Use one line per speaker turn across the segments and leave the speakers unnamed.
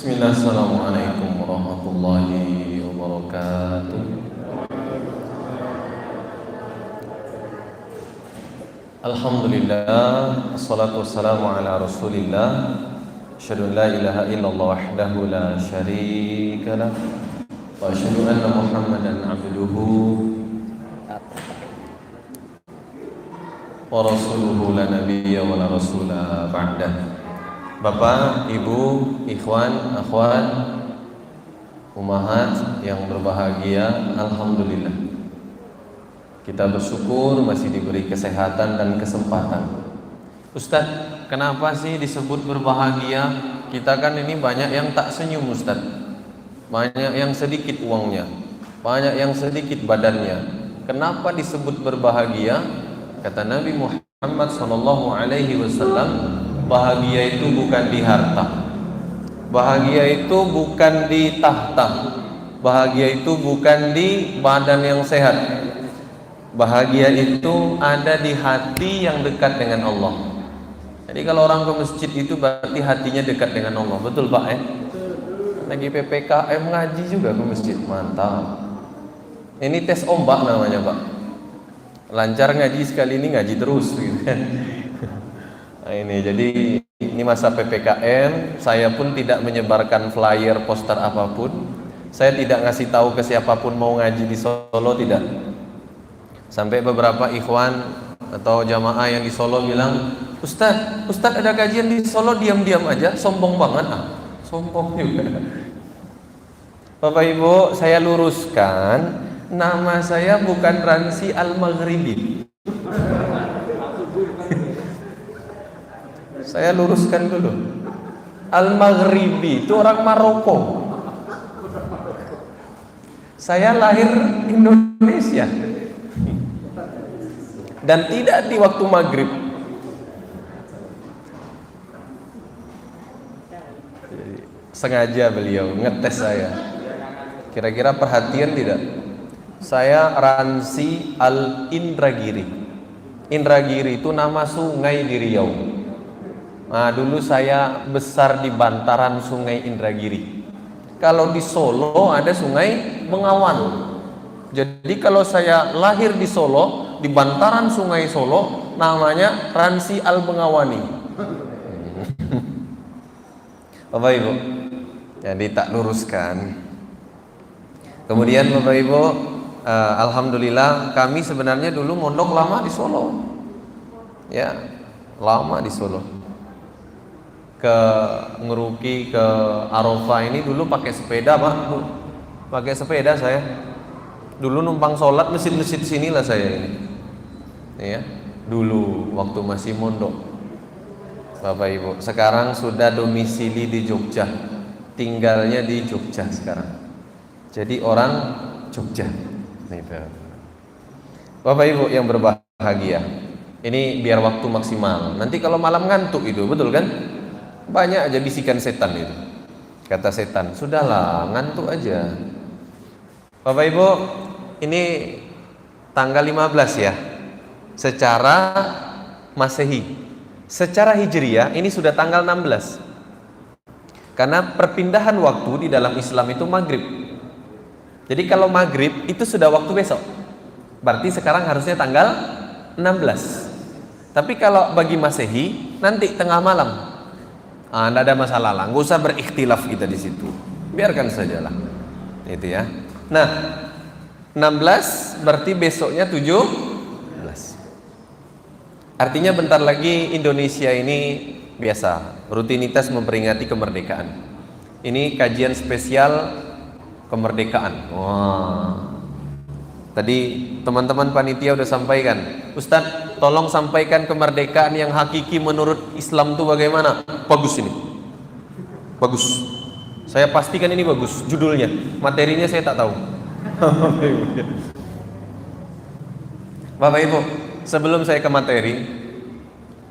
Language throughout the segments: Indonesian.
Bismillah, assalamualaikum warahmatullahi wabarakatuh. Alhamdulillah, assalatu wassalamu ala rasulillah. Asyhadu an la ilaha illallah wahdahu la syarika lah, wa asyhadu anna Muhammadan abduhu wa rasuluhu la nabiyya wa la rasula ba'dah. Bapak, Ibu, ikhwan, akhwat, ummahat yang berbahagia, alhamdulillah. Kita bersyukur masih diberi kesehatan dan kesempatan. Ustadz, kenapa sih disebut berbahagia? Kita kan ini banyak yang tak senyum, Ustadz. Banyak yang sedikit uangnya, banyak yang sedikit badannya. Kenapa disebut berbahagia? Kata Nabi Muhammad SAW, bahagia itu bukan di harta, bahagia itu bukan di tahta, bahagia itu bukan di badan yang sehat. Bahagia itu ada di hati yang dekat dengan Allah. Jadi kalau orang ke masjid itu berarti hatinya dekat dengan Allah. Betul Pak ya? Lagi PPKM ngaji juga ke masjid. Mantap. Ini tes ombak namanya Pak. Lancar ngaji sekali ini ngaji terus gitu kan. Nah ini jadi ini masa PPKM, saya pun tidak menyebarkan flyer, poster apapun. Saya tidak ngasih tahu ke siapapun mau ngaji di Solo, tidak. Sampai beberapa ikhwan atau jamaah yang di Solo bilang, Ustadz ada kajian di Solo, diam-diam aja, sombong banget. Sombong juga. Bapak Ibu, saya luruskan, nama saya bukan Ransi Al-Maghribi. Saya luruskan dulu. Al-Maghribi itu orang Maroko. Saya lahir Indonesia. Dan tidak di waktu maghrib. Sengaja beliau ngetes saya. Kira-kira perhatian tidak? Saya Ransi Al-Indragiri. Indragiri itu nama sungai di Riau. Nah, dulu saya besar di bantaran Sungai Indragiri. Kalau di Solo ada Sungai Bengawan. Jadi kalau saya lahir di Solo, di bantaran Sungai Solo, namanya Ransi Al-Bengawani. Bapak Ibu, jadi tak luruskan. Kemudian Bapak Ibu, alhamdulillah kami sebenarnya dulu mondok lama di Solo. Ya, lama di Solo. Ke Ngeruki, ke Arafah ini dulu pakai sepeda Pak, pakai sepeda saya. Dulu numpang sholat masjid-masjid sinilah saya ini. Ya, dulu waktu masih mondok. Bapak Ibu, sekarang sudah domisili di Jogja, tinggalnya di Jogja sekarang. Jadi orang Jogja. Bapak Ibu yang berbahagia, ini biar waktu maksimal. Nanti kalau malam ngantuk itu, betul kan? Banyak aja bisikan setan itu. Kata setan, sudahlah ngantuk aja. Bapak Ibu, ini tanggal 15 ya, secara Masehi. Secara Hijriah ini sudah tanggal 16. Karena perpindahan waktu di dalam Islam itu maghrib. Jadi kalau maghrib itu sudah waktu besok, berarti sekarang harusnya tanggal 16. Tapi kalau bagi Masehi nanti tengah malam. Tidak ada masalah lah, nggak usah berikhtilaf kita di situ, biarkan sajalah, itu ya. Nah, 16 berarti besoknya 17. Artinya bentar lagi Indonesia ini biasa rutinitas memperingati kemerdekaan. Ini kajian spesial kemerdekaan. Wah. Tadi teman-teman panitia udah sampaikan, Ustadz tolong sampaikan kemerdekaan yang hakiki menurut Islam itu bagaimana? Bagus ini, bagus. Saya pastikan ini bagus. Judulnya, materinya saya tak tahu. Bapak Ibu, sebelum saya ke materi,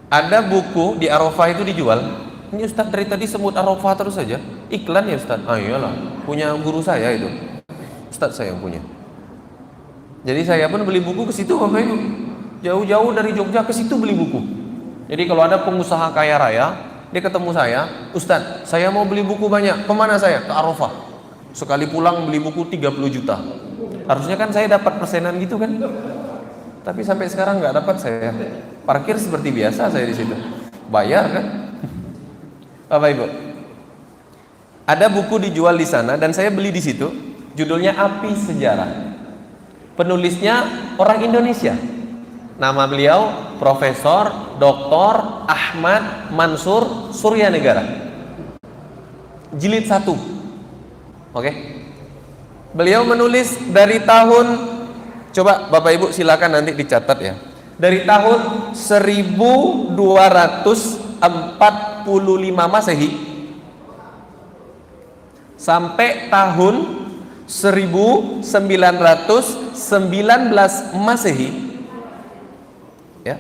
ada buku di Arafah itu dijual. Ini Ustadz dari tadi sebut Arafah terus saja. Iklan ya Ustadz? Iyalah, punya guru saya itu. Ustadz saya yang punya. Jadi saya pun beli buku ke situ Bapak Ibu. Jauh-jauh dari Jogja ke situ beli buku. Jadi kalau ada pengusaha kaya raya Dia ketemu saya, Ustadz, saya mau beli buku banyak. Kemana saya? Ke Arafah. Sekali pulang beli buku 30 juta. Harusnya kan saya dapat persenan gitu kan. Tapi sampai sekarang nggak dapat saya. Parkir seperti biasa saya di situ. Bayar kan? Bapak Ibu. Ada buku dijual di sana dan saya beli di situ. Judulnya Api Sejarah. Penulisnya orang Indonesia. Nama beliau Profesor Dr. Ahmad Mansur Suryanegara. Jilid 1. Oke. Beliau menulis dari tahun, coba Bapak Ibu silakan nanti dicatat ya. Dari tahun 1245 Masehi sampai tahun 1919 Masehi, ya.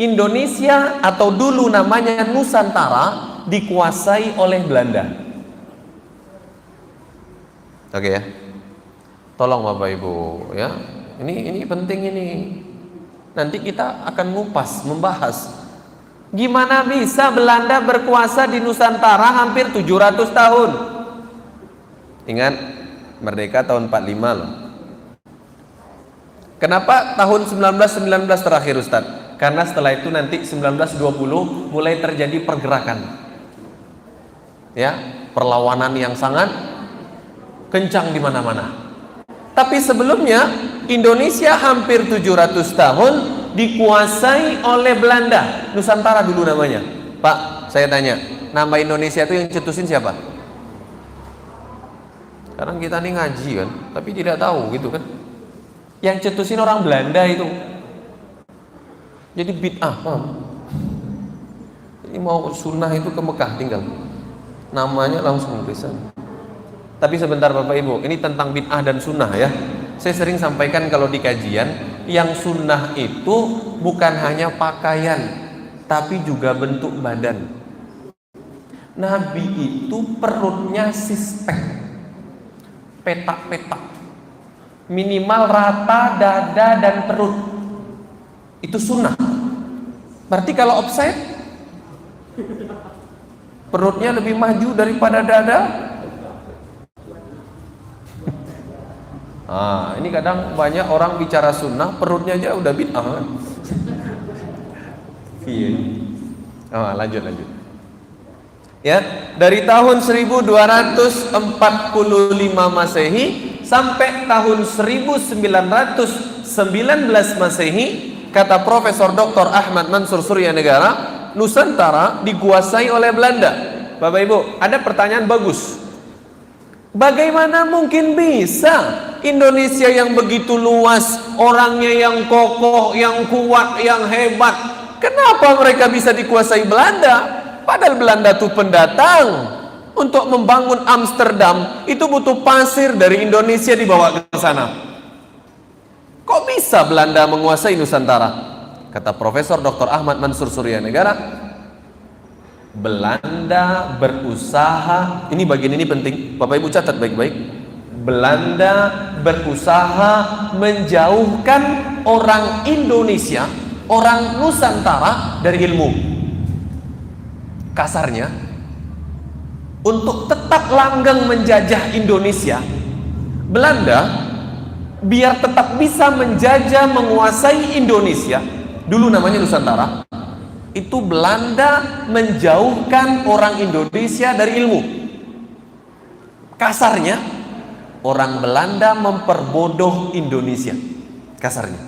Indonesia atau dulu namanya Nusantara dikuasai oleh Belanda. Oke ya. Tolong Bapak Ibu ya. Ini penting ini. Nanti kita akan ngupas, membahas gimana bisa Belanda berkuasa di Nusantara hampir 700 tahun. Ingat, merdeka tahun 45 loh. Kenapa tahun 1919 terakhir Ustadz? Karena setelah itu nanti 1920 mulai terjadi pergerakan, ya, perlawanan yang sangat kencang di mana-mana. Tapi sebelumnya Indonesia hampir 700 tahun dikuasai oleh Belanda. Nusantara dulu namanya. Pak, saya tanya, nama Indonesia itu yang cetusin siapa? Sekarang kita nih ngaji kan, tapi tidak tahu gitu kan. Yang cetusin orang Belanda itu. Jadi bid'ah. Ini mau sunnah itu ke Mekah tinggal. Namanya langsung bisa. Tapi sebentar Bapak Ibu, ini tentang bid'ah dan sunnah ya. Saya sering sampaikan kalau di kajian, yang sunnah itu bukan hanya pakaian, tapi juga bentuk badan. Nabi itu perutnya sispek, petak-petak, minimal rata dada dan perut. Itu sunnah. Berarti kalau offset, perutnya lebih maju daripada dada. Ini kadang banyak orang bicara sunnah, perutnya aja udah bid'ah. Lanjut. Ya, dari tahun 1245 Masehi sampai tahun 1919 Masehi, kata Profesor Dr. Ahmad Mansur Suryanegara, Nusantara dikuasai oleh Belanda. Bapak Ibu, ada pertanyaan bagus. Bagaimana mungkin bisa Indonesia yang begitu luas, orangnya yang kokoh, yang kuat, yang hebat, kenapa mereka bisa dikuasai Belanda? Padahal Belanda itu pendatang. Untuk membangun Amsterdam itu butuh pasir dari Indonesia dibawa ke sana. Kok bisa Belanda menguasai Nusantara? Kata Profesor Dr. Ahmad Mansur Suryanegara, Belanda berusaha, ini bagian ini penting, Bapak Ibu catat baik-baik. Belanda berusaha menjauhkan orang Indonesia, orang Nusantara dari ilmu. Kasarnya, untuk tetap langgeng menjajah Indonesia, Belanda biar tetap bisa menjajah, menguasai Indonesia, dulu namanya Nusantara, itu Belanda menjauhkan orang Indonesia dari ilmu. Kasarnya, orang Belanda memperbodoh Indonesia. Kasarnya.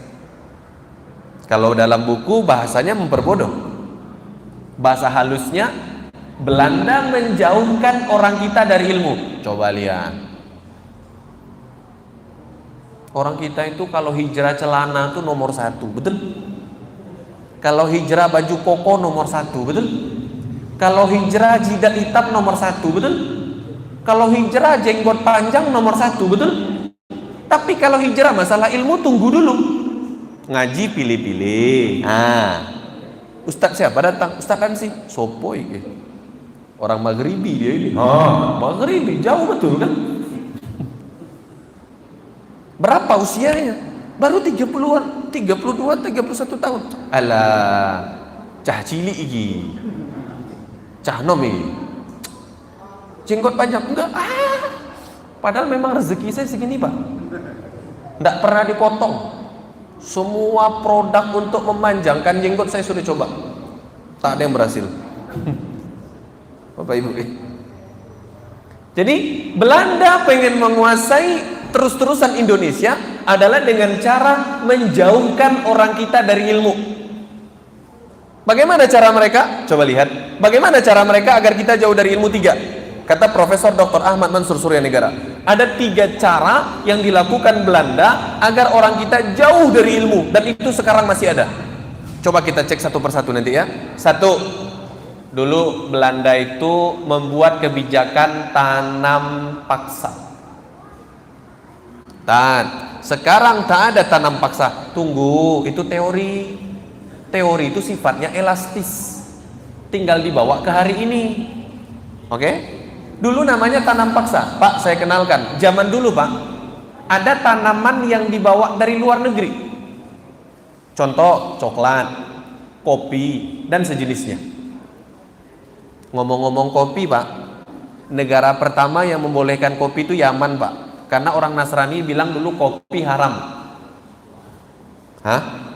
Kalau dalam buku bahasanya memperbodoh. Bahasa halusnya, Belanda menjauhkan orang kita dari ilmu. Coba lihat. Orang kita itu kalau hijrah celana itu nomor 1, betul? Kalau hijrah baju koko nomor 1, betul? Kalau hijrah jidat hitam nomor 1, betul? Kalau hijrah jenggot panjang nomor 1, betul? Tapi kalau hijrah masalah ilmu tunggu dulu. Ngaji pilih-pilih. Ustadz siapa datang? Ustadz kan sih sopo iki. Orang Maghribi dia ini. Maghribi jauh betul kan? Berapa usianya? Baru 30-an, 32, 31 tahun. Alah, cah cilik iki. Cah nom ini jenggot panjang enggak, padahal memang rezeki saya segini Pak, enggak pernah dipotong. Semua produk untuk memanjangkan jenggot saya sudah coba, tak ada yang berhasil. Bapak Ibu. Jadi Belanda pengen menguasai terus-terusan Indonesia adalah dengan cara menjauhkan orang kita dari ilmu. Bagaimana cara mereka? Coba lihat. Bagaimana cara mereka agar kita jauh dari ilmu? 3. Kata Profesor Dr. Ahmad Mansur Suryanegara, ada 3 cara yang dilakukan Belanda agar orang kita jauh dari ilmu, dan itu sekarang masih ada. Coba kita cek satu persatu nanti ya. 1. Dulu Belanda itu membuat kebijakan tanam paksa. Sekarang tak ada tanam paksa. Tunggu, itu teori. Teori itu sifatnya elastis, tinggal dibawa ke hari ini. Oke? Dulu namanya tanam paksa. Pak, saya kenalkan. Zaman dulu Pak, ada tanaman yang dibawa dari luar negeri. Contoh, coklat, kopi, dan sejenisnya. Ngomong-ngomong kopi Pak, negara pertama yang membolehkan kopi itu Yaman Pak, karena orang Nasrani bilang dulu kopi haram. Hah?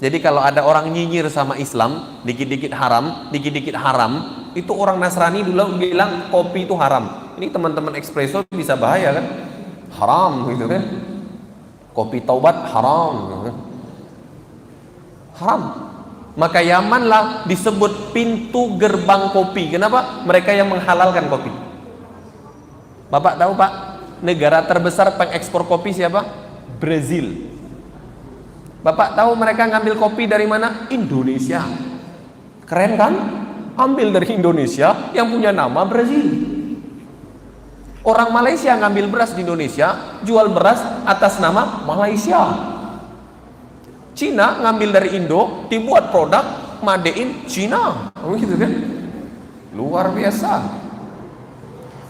Jadi kalau ada orang nyinyir sama Islam, dikit-dikit haram, itu orang Nasrani dulu bilang kopi itu haram. Ini teman-teman Expresso bisa bahaya kan? Haram gitu kan? Kopi taubat haram. Haram. Maka Yamanlah disebut pintu gerbang kopi. Kenapa? Mereka yang menghalalkan kopi. Bapak tahu Pak, negara terbesar pengekspor kopi siapa? Brazil. Bapak tahu mereka ngambil kopi dari mana? Indonesia. Keren kan? Ambil dari Indonesia yang punya nama Brazil. Orang Malaysia ngambil beras di Indonesia, jual beras atas nama Malaysia. Cina ngambil dari Indo, dibuat produk made in Cina. Gitu kan? Luar biasa.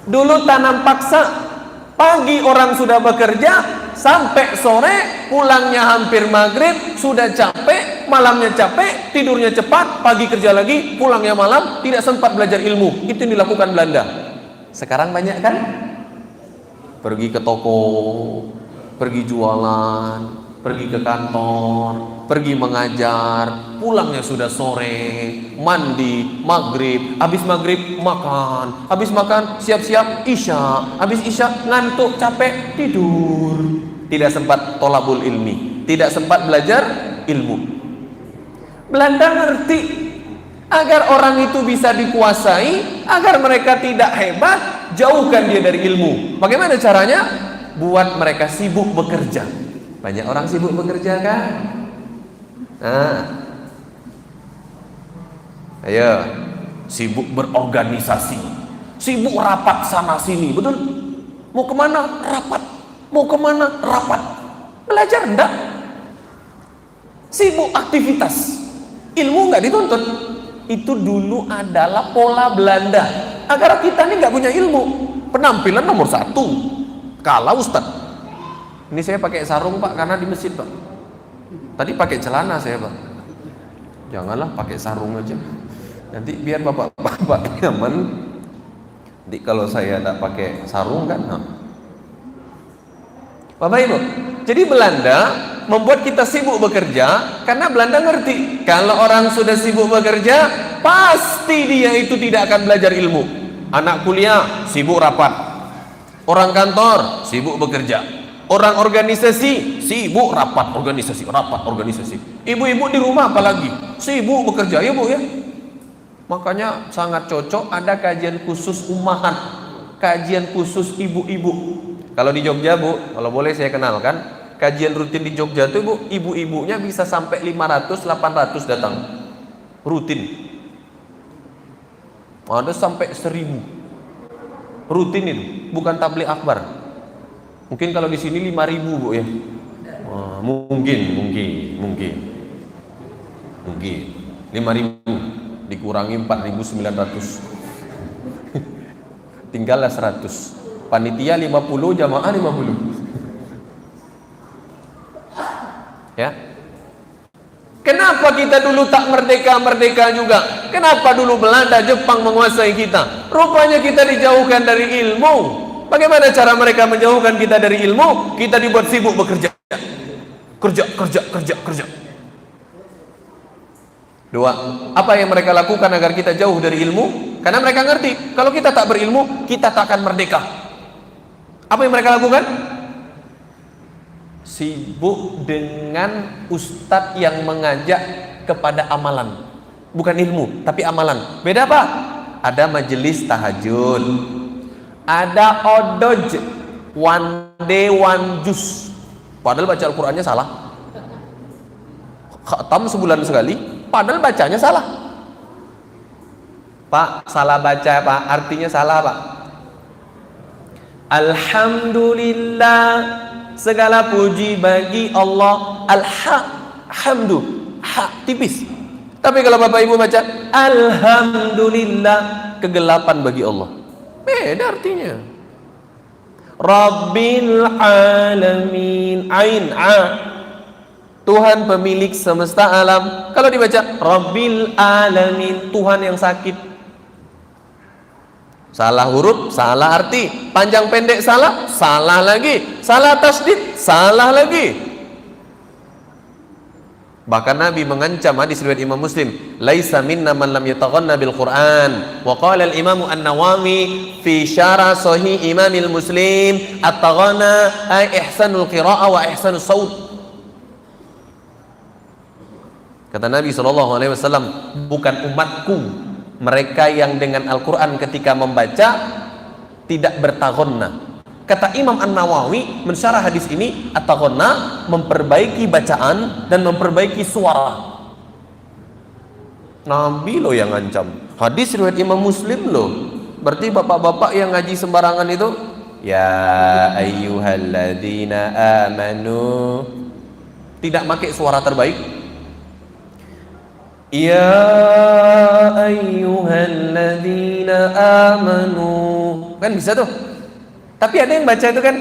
Dulu tanam paksa, pagi orang sudah bekerja, sampai sore pulangnya hampir maghrib, sudah capek, malamnya capek, tidurnya cepat, pagi kerja lagi, pulangnya malam, tidak sempat belajar ilmu. Itu yang dilakukan Belanda. Sekarang banyak kan? Pergi ke toko, pergi jualan, pergi ke kantor, pergi mengajar, pulangnya sudah sore, mandi, maghrib, habis maghrib makan, habis makan siap-siap isya, habis isya ngantuk, capek, tidur. Tidak sempat tolabul ilmi, tidak sempat belajar ilmu. Belanda ngerti, agar orang itu bisa dikuasai, agar mereka tidak hebat, jauhkan dia dari ilmu. Bagaimana caranya? Buat mereka sibuk bekerja. Banyak orang sibuk bekerja kan? Ayo, sibuk berorganisasi, sibuk rapat sana sini, betul? Mau kemana? Rapat. Mau kemana? Rapat. Belajar enggak? Sibuk aktivitas, ilmu enggak dituntut. Itu dulu adalah pola Belanda agar kita ini enggak punya ilmu. Penampilan nomor 1. Kalah Ustaz. Ini saya pakai sarung Pak karena di masjid Pak. Tadi pakai celana saya Pak. Janganlah pakai sarung aja. Nanti biar bapak-bapak nyaman. Nanti kalau saya tidak pakai sarung kan. Bapak Ibu, jadi Belanda membuat kita sibuk bekerja karena Belanda ngerti kalau orang sudah sibuk bekerja pasti dia itu tidak akan belajar ilmu. Anak kuliah sibuk rapat, orang kantor sibuk bekerja, orang organisasi sibuk rapat organisasi. Ibu-ibu di rumah apalagi sibuk bekerja ya Bu ya. Makanya sangat cocok ada kajian khusus ummahat, kajian khusus ibu-ibu. Kalau di Jogja Bu, kalau boleh saya kenalkan, kajian rutin di Jogja tuh Bu, ibu-ibunya bisa sampai 500-800 datang rutin. Ada sampai 1000 rutin itu, bukan tabligh akbar. Mungkin kalau di sini 5.000 Bu ya. Mungkin 5.000 dikurangi 4.900 tinggallah 100. Panitia 50, jamaah 50. Ya. Kenapa kita dulu tak merdeka juga? Kenapa dulu Belanda, Jepang menguasai kita? Rupanya kita dijauhkan dari ilmu. Bagaimana cara mereka menjauhkan kita dari ilmu? Kita dibuat sibuk bekerja. Kerja. Dua, apa yang mereka lakukan agar kita jauh dari ilmu? Karena mereka ngerti, kalau kita tak berilmu, kita tak akan merdeka. Apa yang mereka lakukan? Sibuk dengan ustadz yang mengajak kepada amalan. Bukan ilmu, tapi amalan. Beda apa? Ada majelis tahajud, ada odoj, one day one juz. Padahal baca Al-Qurannya salah. Khatam sebulan sekali, padahal bacanya salah. Pak, salah baca Pak, artinya salah Pak. Alhamdulillah, segala puji bagi Allah. Alhamdu, ha tipis. Tapi kalau Bapak Ibu baca Alhamdulillah, kegelapan bagi Allah. Beda artinya. Rabbil alamin, ain a, Tuhan pemilik semesta alam. Kalau dibaca Rabbil alamin, Tuhan yang sakit. Salah huruf, salah arti. Panjang pendek salah, salah lagi. Salah tasdid, salah lagi. Bahkan Nabi mengancam, hadis riwayat Imam Muslim, laisa minna man lam yataghanna bil Quran. Wa qala al Imam An-Nawawi fi syarah sahih Imamil Muslim, at-taghana ay ihsanul qira'ah wa ihsanus saut. Kata Nabi SAW, bukan umatku mereka yang dengan Al-Quran ketika membaca tidak bertaghonna. Kata Imam An-Nawawi mensyarah hadis ini, at-taghonna memperbaiki bacaan dan memperbaiki suara. Nabi loh yang ngancam. Hadis riwayat Imam Muslim loh. Berarti bapak-bapak yang ngaji sembarangan itu, ya ayyuhalladzina amanu, tidak pakai suara terbaik. Ya ayyuhalladzina amanu, kan bisa tuh. Tapi ada yang baca itu kan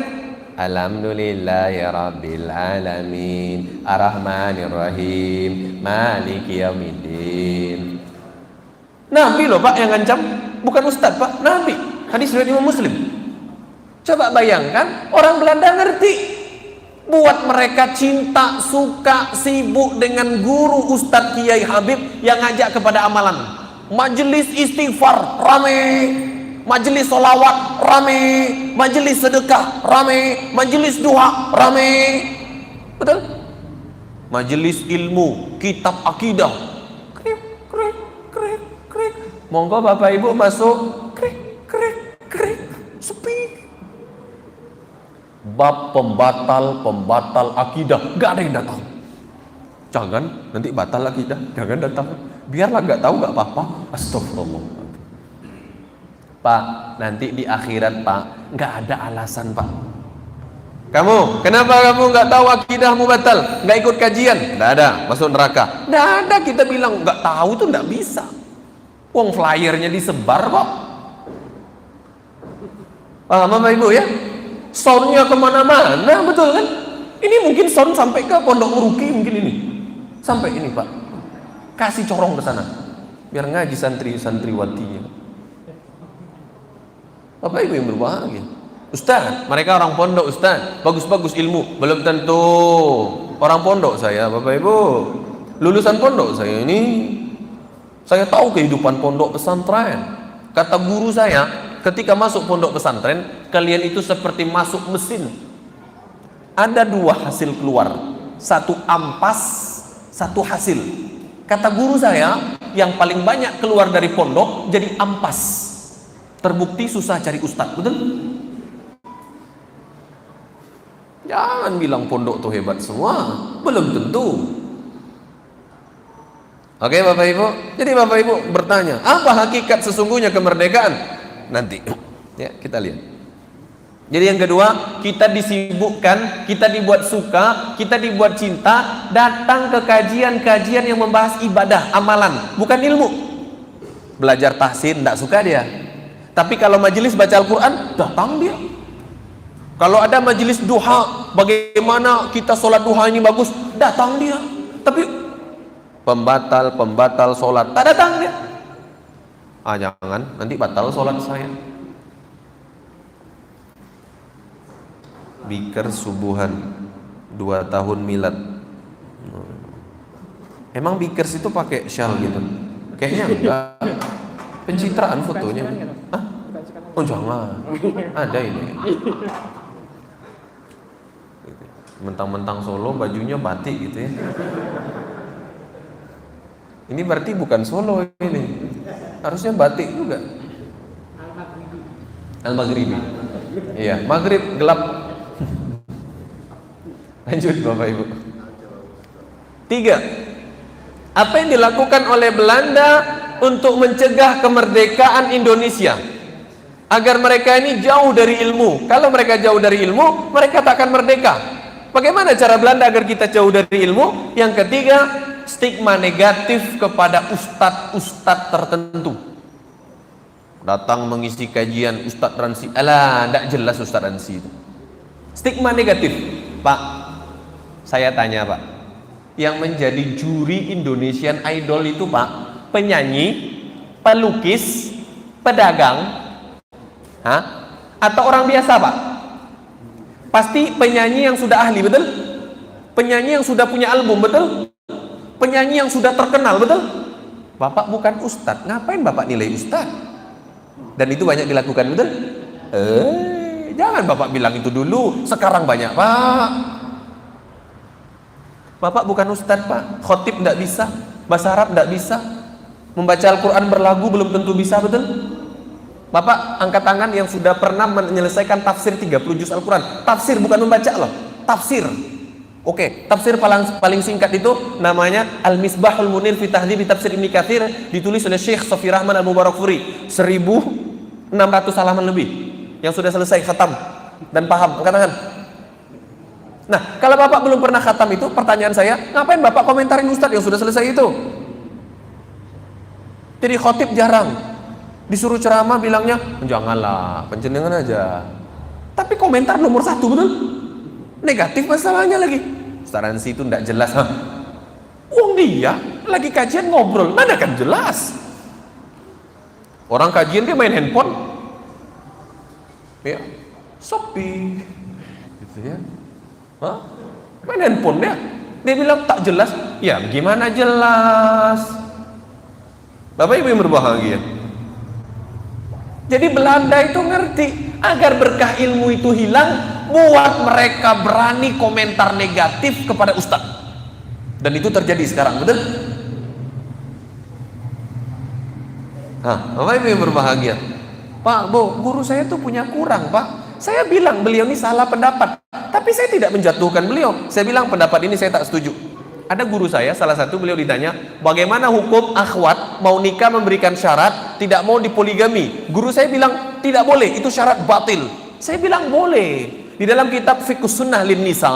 Alhamdulillahirabbil alamin arrahmanirrahim maliki yaumiddin. Nabi loh Pak yang ngancam, bukan ustaz Pak, Nabi. Hadis riwayat Imam Muslim. Coba bayangkan, orang Belanda ngerti. Buat mereka cinta, suka, sibuk dengan guru Ustadz Kiai Habib yang ngajak kepada amalan. Majelis istighfar rame, majelis solawat rame, majelis sedekah rame, majelis duha rame. Betul? Majelis ilmu, kitab akidah. Krik. Monggo Bapak Ibu masuk. Krik. Sepi. Bab pembatal akidah, gak ada yang datang. Jangan, nanti batal akidah, jangan datang. Biarlah gak tahu, gak apa-apa. Astagfirullah. Pak, nanti di akhirat Pak, gak ada alasan Pak. Kamu, kenapa kamu gak tahu akidahmu batal? Gak ikut kajian? Gak ada, masuk neraka. Gak ada, kita bilang gak tahu tuh gak bisa. Uang flyernya disebar kok. Paham Bapak Ibu ya? Soundnya kemana-mana, betul kan? Ini mungkin sound sampai ke Pondok Muruki, mungkin ini sampai ini Pak. Kasih corong ke sana, biar ngaji santri-santriwatinya. Bapak Ibu yang berbahagia. Ustaz, mereka orang pondok Ustaz, bagus-bagus ilmu. Belum tentu orang pondok saya, Bapak Ibu. Lulusan pondok saya ini, saya tahu kehidupan pondok pesantren. Kata guru saya, ketika masuk pondok pesantren, kalian itu seperti masuk mesin. Ada dua hasil keluar, satu ampas, satu hasil. Kata guru saya, yang paling banyak keluar dari pondok jadi ampas. Terbukti susah cari ustadz, betul? Jangan bilang pondok tuh hebat semua, belum tentu. Oke Bapak Ibu, jadi Bapak Ibu bertanya, apa hakikat sesungguhnya kemerdekaan? Nanti ya kita lihat. Jadi yang kedua, kita disibukkan, kita dibuat suka, kita dibuat cinta, datang ke kajian-kajian yang membahas ibadah, amalan, bukan ilmu. Belajar tahsin, tidak suka dia. Tapi kalau majelis baca Al-Quran, datang dia. Kalau ada majelis duha, bagaimana kita sholat duha ini bagus, datang dia. Tapi pembatal sholat, tak datang dia. Ah jangan, nanti batal sholat saya. Bikar subuhan 2 tahun milad. Emang bikers itu pakai shawl gitu? Kayaknya enggak. Pencitraan fotonya. Hah? Oh jangan. Ada ini. Mentang-mentang Solo bajunya batik gitu ya. Ini berarti bukan Solo ini. Harusnya batik juga. Al-Maghribi. Iya, Maghrib gelap. Lanjut Bapak Ibu. 3. Apa yang dilakukan oleh Belanda untuk mencegah kemerdekaan Indonesia? Agar mereka ini jauh dari ilmu. Kalau mereka jauh dari ilmu, mereka tak akan merdeka. Bagaimana cara Belanda agar kita jauh dari ilmu? Yang ketiga, stigma negatif kepada ustadz-ustadz tertentu. Datang mengisi kajian Ustadz Ransi. Alah, tidak jelas Ustadz Ransi itu. Stigma negatif. Pak, saya tanya Pak, yang menjadi juri Indonesian Idol itu Pak, penyanyi, pelukis, pedagang, atau orang biasa Pak? Pasti penyanyi yang sudah ahli, betul? Penyanyi yang sudah punya album, betul? Penyanyi yang sudah terkenal, betul? Bapak bukan ustadz, ngapain Bapak nilai ustadz? Dan itu banyak dilakukan, betul? Jangan Bapak bilang itu dulu, sekarang banyak Pak. Bapak bukan ustadz Pak, khotib tidak bisa, bahasa Arab tidak bisa, membaca Al-Quran berlagu belum tentu bisa, betul? Bapak angkat tangan yang sudah pernah menyelesaikan tafsir 30 juz Al-Quran. Tafsir, bukan membaca loh, tafsir. Oke, tafsir paling singkat itu namanya Al-Misbahul Munir fi Tahdhib Tafsir Ibnu Katsir, ditulis oleh Syekh Sofi Rahman Al-Mubarakfuri, 1600 halaman lebih, yang sudah selesai khatam dan paham. Angkat tangan. Nah, kalau Bapak belum pernah khatam itu, pertanyaan saya, ngapain Bapak komentarin ustadz yang sudah selesai itu? Jadi khotib jarang, disuruh ceramah bilangnya janganlah, penjenengan aja. Tapi komentar nomor 1, betul? Negatif masalahnya lagi. Ustadz Ransi itu tidak jelas. Dia lagi kajian ngobrol, mana kan jelas. Orang kajian dia main handphone, ya, sepi, gitu ya. Main handphone dia bilang tak jelas. Ya gimana jelas? Bapak Ibu yang berbahagia. Jadi Belanda itu ngerti, agar berkah ilmu itu hilang, buat mereka berani komentar negatif kepada ustadz. Dan itu terjadi sekarang, betul? Bapak Ibu yang berbahagia. Pak, Bu, guru saya tuh punya kurang, Pak. Saya bilang beliau ini salah pendapat, tapi saya tidak menjatuhkan beliau. Saya bilang pendapat ini saya tak setuju. Ada guru saya, salah satu, beliau ditanya, bagaimana hukum akhwat mau nikah memberikan syarat tidak mau dipoligami. Guru saya bilang tidak boleh, itu syarat batil. Saya bilang boleh. Di dalam kitab Fiqhus Sunnah lin Nisa,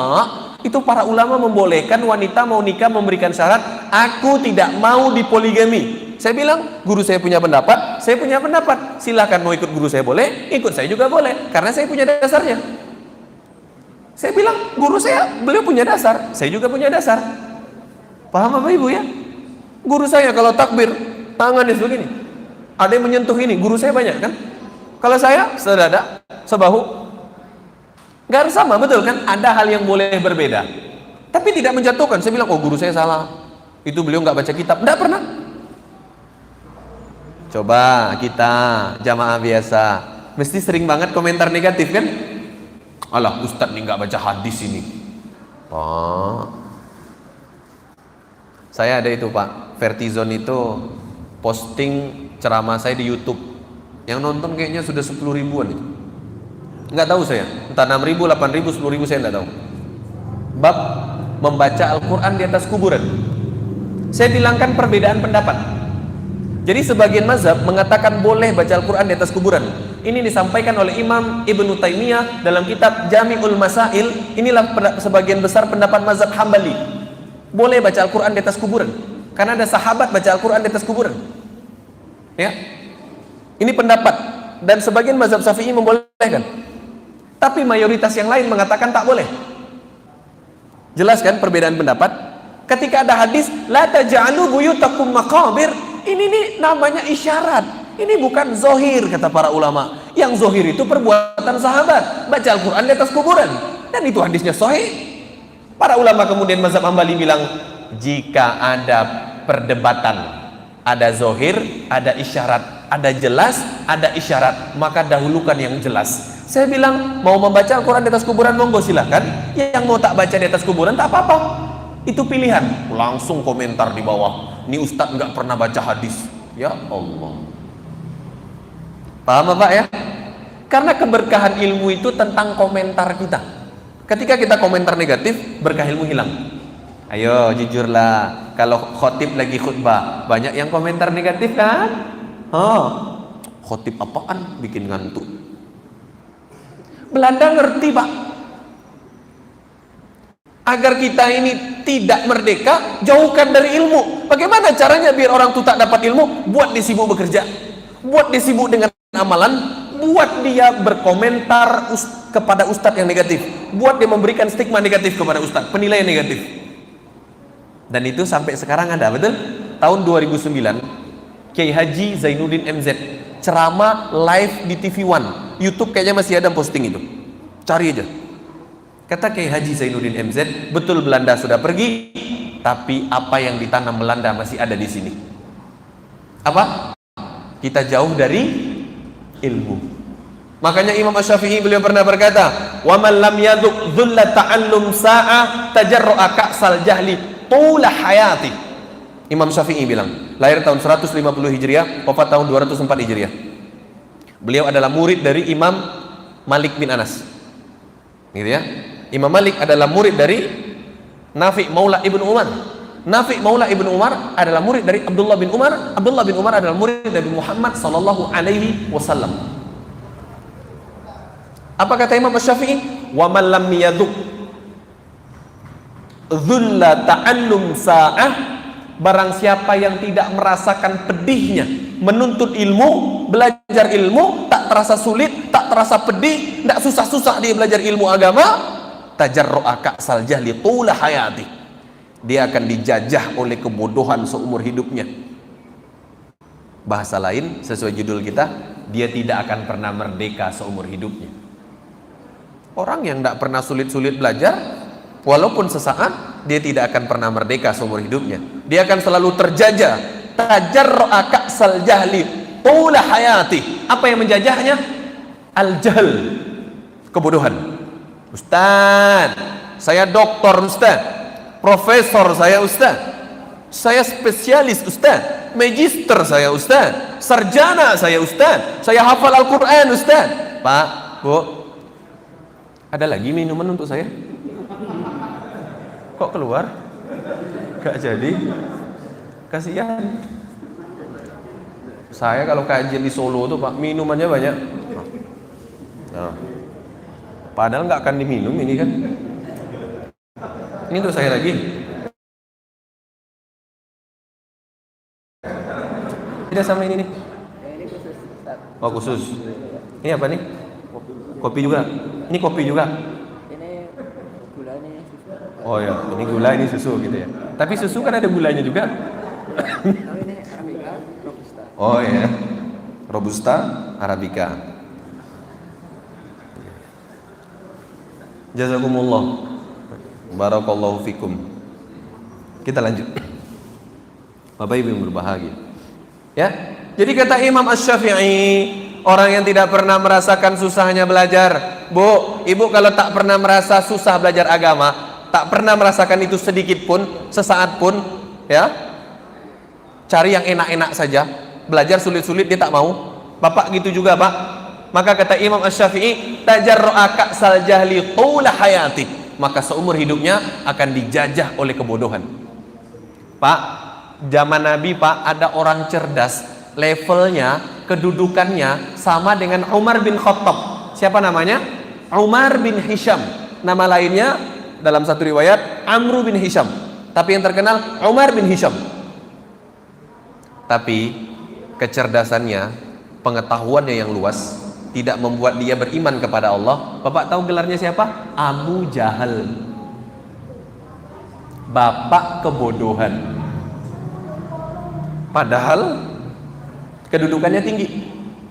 itu para ulama membolehkan wanita mau nikah memberikan syarat, aku tidak mau dipoligami. Saya bilang, guru saya punya pendapat, saya punya pendapat. Silahkan mau ikut guru saya boleh, ikut saya juga boleh, karena saya punya dasarnya. Saya bilang, guru saya, beliau punya dasar, saya juga punya dasar. Paham Bapak Ibu ya? Guru saya kalau takbir, tangannya begini, ada yang menyentuh ini, guru saya banyak kan? Kalau saya, sedada, sebahu, nggak harus sama, betul kan? Ada hal yang boleh berbeda, tapi tidak menjatuhkan. Saya bilang, oh guru saya salah, itu beliau nggak baca kitab. Nggak pernah. Coba kita jamaah biasa, mesti sering banget komentar negatif kan? Alah, ustadz nih nggak baca hadis ini. Saya ada itu Pak, Vertizon itu posting ceramah saya di YouTube. Yang nonton kayaknya sudah 10 ribuan itu. Nggak tahu saya, entah 6 ribu, 8 ribu, 10 ribu, saya nggak tahu. Bab membaca Al-Quran di atas kuburan. Saya bilangkan perbedaan pendapat. Jadi sebagian mazhab mengatakan boleh baca Al-Quran di atas kuburan. Ini disampaikan oleh Imam Ibnu Taimiyah dalam kitab Jami'ul Masail. Inilah sebagian besar pendapat mazhab Hambali. Boleh baca Al-Quran di atas kuburan, karena ada sahabat baca Al-Quran di atas kuburan. Ya, ini pendapat. Dan sebagian mazhab Syafi'i membolehkan, tapi mayoritas yang lain mengatakan tak boleh. Jelas kan perbedaan pendapat? Ketika ada hadis la taj'alu buyutakum maqabir, ini nih namanya isyarat. Ini bukan zohir, kata para ulama. Yang zohir itu perbuatan sahabat, baca Al-Quran di atas kuburan, dan itu hadisnya sahih. Para ulama kemudian mazhab Hambali bilang, jika ada perdebatan, ada zohir, ada isyarat, ada jelas, ada isyarat, maka dahulukan yang jelas. Saya bilang, mau membaca Al-Quran di atas kuburan, monggo silahkan. Yang mau tak baca di atas kuburan, tak apa-apa. Itu pilihan. Langsung komentar di bawah, ini Ustadz nggak pernah baca hadis. Ya Allah. Paham Pak ya? Karena keberkahan ilmu itu tentang komentar kita. Ketika kita komentar negatif, berkah ilmu hilang. Ayo jujurlah, kalau khotib lagi khutbah, banyak yang komentar negatif kan? Khotib apaan? Bikin ngantuk. Belanda ngerti Pak. Agar kita ini tidak merdeka, jauhkan dari ilmu. Bagaimana caranya biar orang itu tak dapat ilmu? Buat dia sibuk bekerja, buat dia sibuk dengan amalan, buat dia berkomentar kepada ustadz yang negatif, buat dia memberikan stigma negatif kepada ustadz, penilaian negatif. Dan itu sampai sekarang ada, betul? Tahun 2009 Kiai Haji Zainuddin MZ ceramah live di TV One, YouTube kayaknya masih ada posting itu, cari aja. Kata Kiai Haji Zainuddin MZ, betul Belanda sudah pergi, tapi apa yang ditanam Belanda masih ada di sini. Apa? Kita jauh dari ilmu. Makanya Imam Asy-Syafi'i beliau pernah berkata, "Wa man lam yadhuq dhulla ta'allum sa'ah tajarra'a ka'sal jahli tula hayati." Imam Syafi'i bilang, lahir tahun 150 Hijriah, wafat tahun 204 Hijriah. Beliau adalah murid dari Imam Malik bin Anas. Gitu ya. Imam Malik adalah murid dari Nafi' Maula Ibnu Umar. Nafi' Maula Ibnu Umar adalah murid dari Abdullah bin Umar. Abdullah bin Umar adalah murid dari Muhammad sallallahu alaihi wasallam. Apa kata Imam Asy-Syafi'i? Wa man lam yadhuq dhulla ta'allum sa'ah, barang siapa yang tidak merasakan pedihnya menuntut ilmu, belajar ilmu, tak terasa sulit, tak terasa pedih, tak susah-susah dia belajar ilmu agama, tajarru'a ka'sal jahli tula hayati, dia akan dijajah oleh kebodohan seumur hidupnya. Bahasa lain, sesuai judul kita, dia tidak akan pernah merdeka seumur hidupnya. Orang yang tidak pernah sulit-sulit belajar, walaupun sesaat, dia tidak akan pernah merdeka seumur hidupnya. Dia akan selalu terjajah. Tajarru'a ka'sal jahli tula hayati. Apa yang menjajahnya? Al-jahl, kebodohan. Ustaz, saya doktor Ustaz, profesor saya Ustaz, saya spesialis Ustaz, magister saya Ustaz, sarjana saya Ustaz, saya hafal Al-Quran Ustaz. Pak, Bu, ada lagi minuman untuk saya? Kok keluar? Gak jadi? Kasihan. Saya kalau kajian di Solo tuh Pak, minumannya banyak. Nah, padahal nggak akan diminum ini kan. Ini untuk saya lagi. Tidak sama ini nih.
Ini khusus.
Oh khusus. Ini apa nih? Kopi juga. Ini kopi juga.
Ini gulanya susu.
Oh ya, ini gula, ini susu gitu ya. Tapi susu kan ada gulanya juga.
Kalau ini Arabica, Robusta.
Oh ya, Robusta, Arabica. Jazakumullah, barakallahu fikum. Kita lanjut. Bapak Ibu yang berbahagia. Ya, jadi kata Imam Asy-Syafi'i, orang yang tidak pernah merasakan susahnya belajar, Bu, Ibu kalau tak pernah merasa susah belajar agama, tak pernah merasakan itu sedikit pun, sesaat pun, ya, cari yang enak-enak saja. Belajar sulit-sulit dia tak mau. Bapak gitu juga Pak. Maka kata Imam Asy-Syafi'i, tajarru'a ka'sal jahli tula hayati, maka seumur hidupnya akan dijajah oleh kebodohan. Pak, zaman Nabi Pak, ada orang cerdas, levelnya, kedudukannya sama dengan Umar bin Khattab. Siapa namanya? Umar bin Hisham. Nama lainnya dalam satu riwayat Amru bin Hisham, tapi yang terkenal Umar bin Hisham. Tapi kecerdasannya, pengetahuannya yang luas tidak membuat dia beriman kepada Allah. Bapak tahu gelarnya siapa? Abu Jahal, bapak kebodohan. Padahal Kedudukannya tinggi,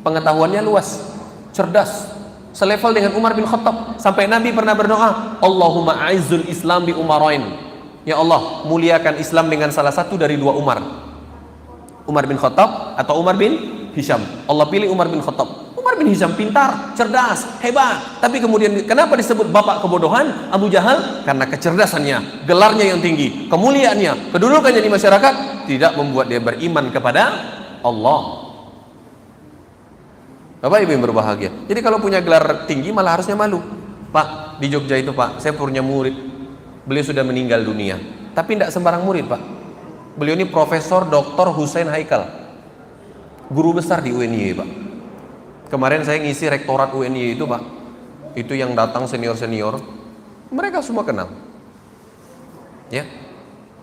pengetahuannya luas, cerdas, selevel dengan Umar bin Khattab. Sampai Nabi pernah berdoa, Allahumma a'izzul Islam bi umarain. Ya Allah, muliakan Islam dengan salah satu dari dua Umar. Umar bin Khattab atau Umar bin Hisham. Allah pilih Umar bin Khattab. Umar bin Hisham pintar, cerdas, hebat. Tapi kemudian kenapa disebut bapak kebodohan Abu Jahal? Karena kecerdasannya, gelarnya yang tinggi, kemuliaannya, kedudukannya di masyarakat tidak membuat dia beriman kepada Allah. Bapak Ibu yang berbahagia. Jadi kalau punya gelar tinggi malah harusnya malu. Pak, di Jogja itu Pak, saya punya murid. Beliau sudah meninggal dunia. Tapi tidak sembarang murid Pak. Beliau ini Profesor Dr. Hussein Haikal, guru besar di UNY Pak. Kemarin saya ngisi rektorat UNY itu Pak. Itu yang datang senior-senior, mereka semua kenal. Ya,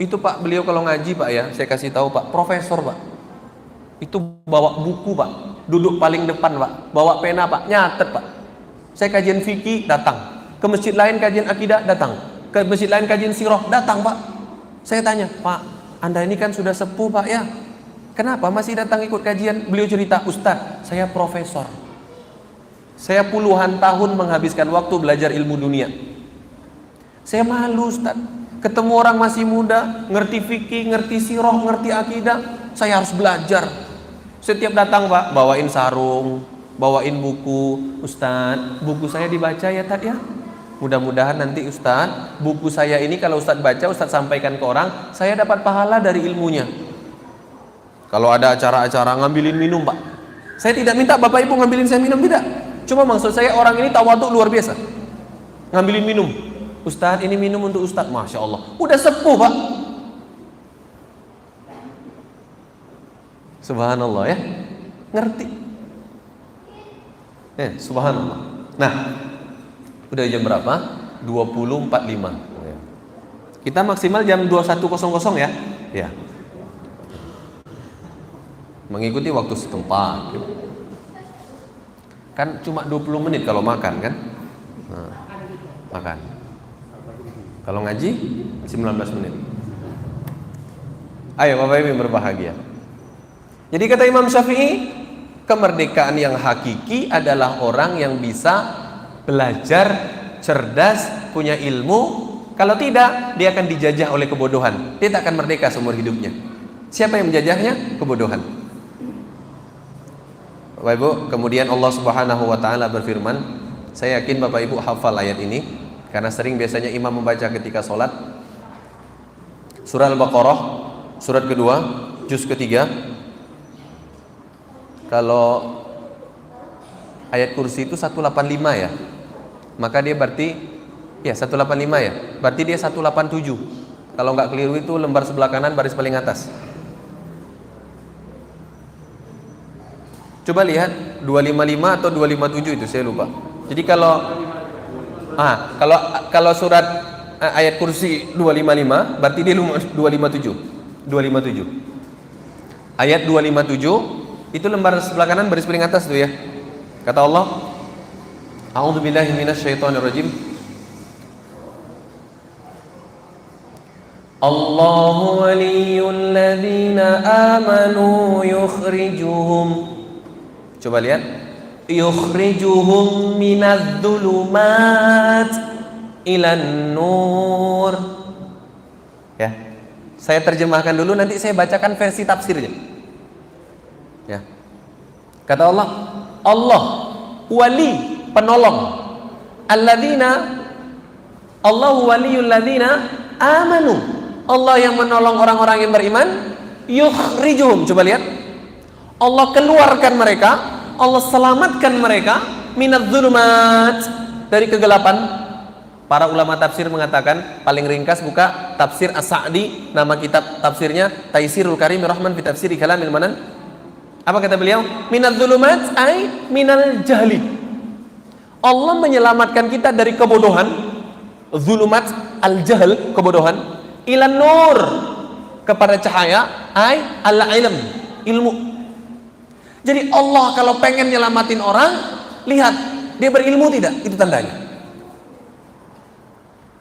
itu Pak, beliau kalau ngaji Pak ya, saya kasih tahu Pak, profesor Pak. Itu bawa buku Pak, duduk paling depan Pak, bawa pena Pak, nyatet Pak. Saya kajian fikih datang, ke masjid lain kajian akidah datang, ke masjid lain kajian sirah datang Pak. Saya tanya, Pak, Anda ini kan sudah sepuh Pak ya, kenapa masih datang ikut kajian? Beliau cerita, Ustaz, saya profesor. Saya puluhan tahun menghabiskan waktu belajar ilmu dunia. Saya malu Ustaz, ketemu orang masih muda, ngerti fikih, ngerti sirah, ngerti akidah, saya harus belajar. Setiap datang Pak, bawain sarung, bawain buku. Ustaz, buku saya dibaca ya Tad ya. Mudah-mudahan nanti Ustaz, buku saya ini kalau Ustaz baca, Ustaz sampaikan ke orang, saya dapat pahala dari ilmunya. Kalau ada acara-acara ngambilin minum Pak, saya tidak minta Bapak Ibu ngambilin saya minum, tidak. Cuma maksud saya orang ini tawaduk luar biasa, ngambilin minum. Ustaz, ini minum untuk Ustaz. Masya Allah, udah sepuh Pak. Subhanallah ya, ngerti. Subhanallah. Nah, udah jam berapa? 20.45. Kita maksimal jam 21.00 ya. Ya. Mengikuti waktu setempat. Kan cuma 20 menit kalau makan kan? Nah, makan. Kalau ngaji 19 menit. Ayo Bapak Ibu yang berbahagia. Jadi kata Imam Syafi'i, kemerdekaan yang hakiki adalah orang yang bisa belajar, cerdas, punya ilmu. Kalau tidak, dia akan dijajah oleh kebodohan. Dia tak akan merdeka seumur hidupnya. Siapa yang menjajahnya? Kebodohan. Bapak Ibu, kemudian Allah Subhanahu wa taala berfirman, saya yakin Bapak Ibu hafal ayat ini karena sering biasanya imam membaca ketika sholat. Surah Al-Baqarah, surat kedua, juz ketiga. Kalau ayat kursi itu 185 ya, maka dia berarti ya 185 ya, berarti dia 187. Kalau nggak keliru itu lembar sebelah kanan baris paling atas. Coba lihat 255 atau 257 itu saya lupa. Jadi kalau surat ayat kursi 255 berarti dia 257. 257. Ayat 257 itu lembar sebelah kanan baris paling atas tuh ya. Kata Allah, A'udzubillahi minasyaitonirrajim. Allahu waliyyul ladzina amanu yukhrijuhum. Coba lihat, yukhrijuhum minadz-dzulumat ilan nur. Ya. Saya terjemahkan dulu, nanti saya bacakan versi tafsirnya. Ya. Kata Allah, Allah wali, penolong. Alladzina, Allahu waliyul ladzina amanu. Allah yang menolong orang-orang yang beriman. Yukhrijuhum, coba lihat. Allah keluarkan mereka, Allah selamatkan mereka minadz-dzulumat, dari kegelapan. Para ulama tafsir mengatakan, paling ringkas buka tafsir As-Sa'di, nama kitab tafsirnya Taisirul Karim Rahman fi Tafsiri Kalamil Manan. Apa kata beliau? Minadz-dzulumat ay minal jahli. Allah menyelamatkan kita dari kebodohan, zulumat al-jahl, kebodohan, ilan nur, kepada cahaya, ay al-ilm, ilmu. Jadi Allah kalau pengen nyelamatin orang, lihat dia berilmu tidak, itu tandanya.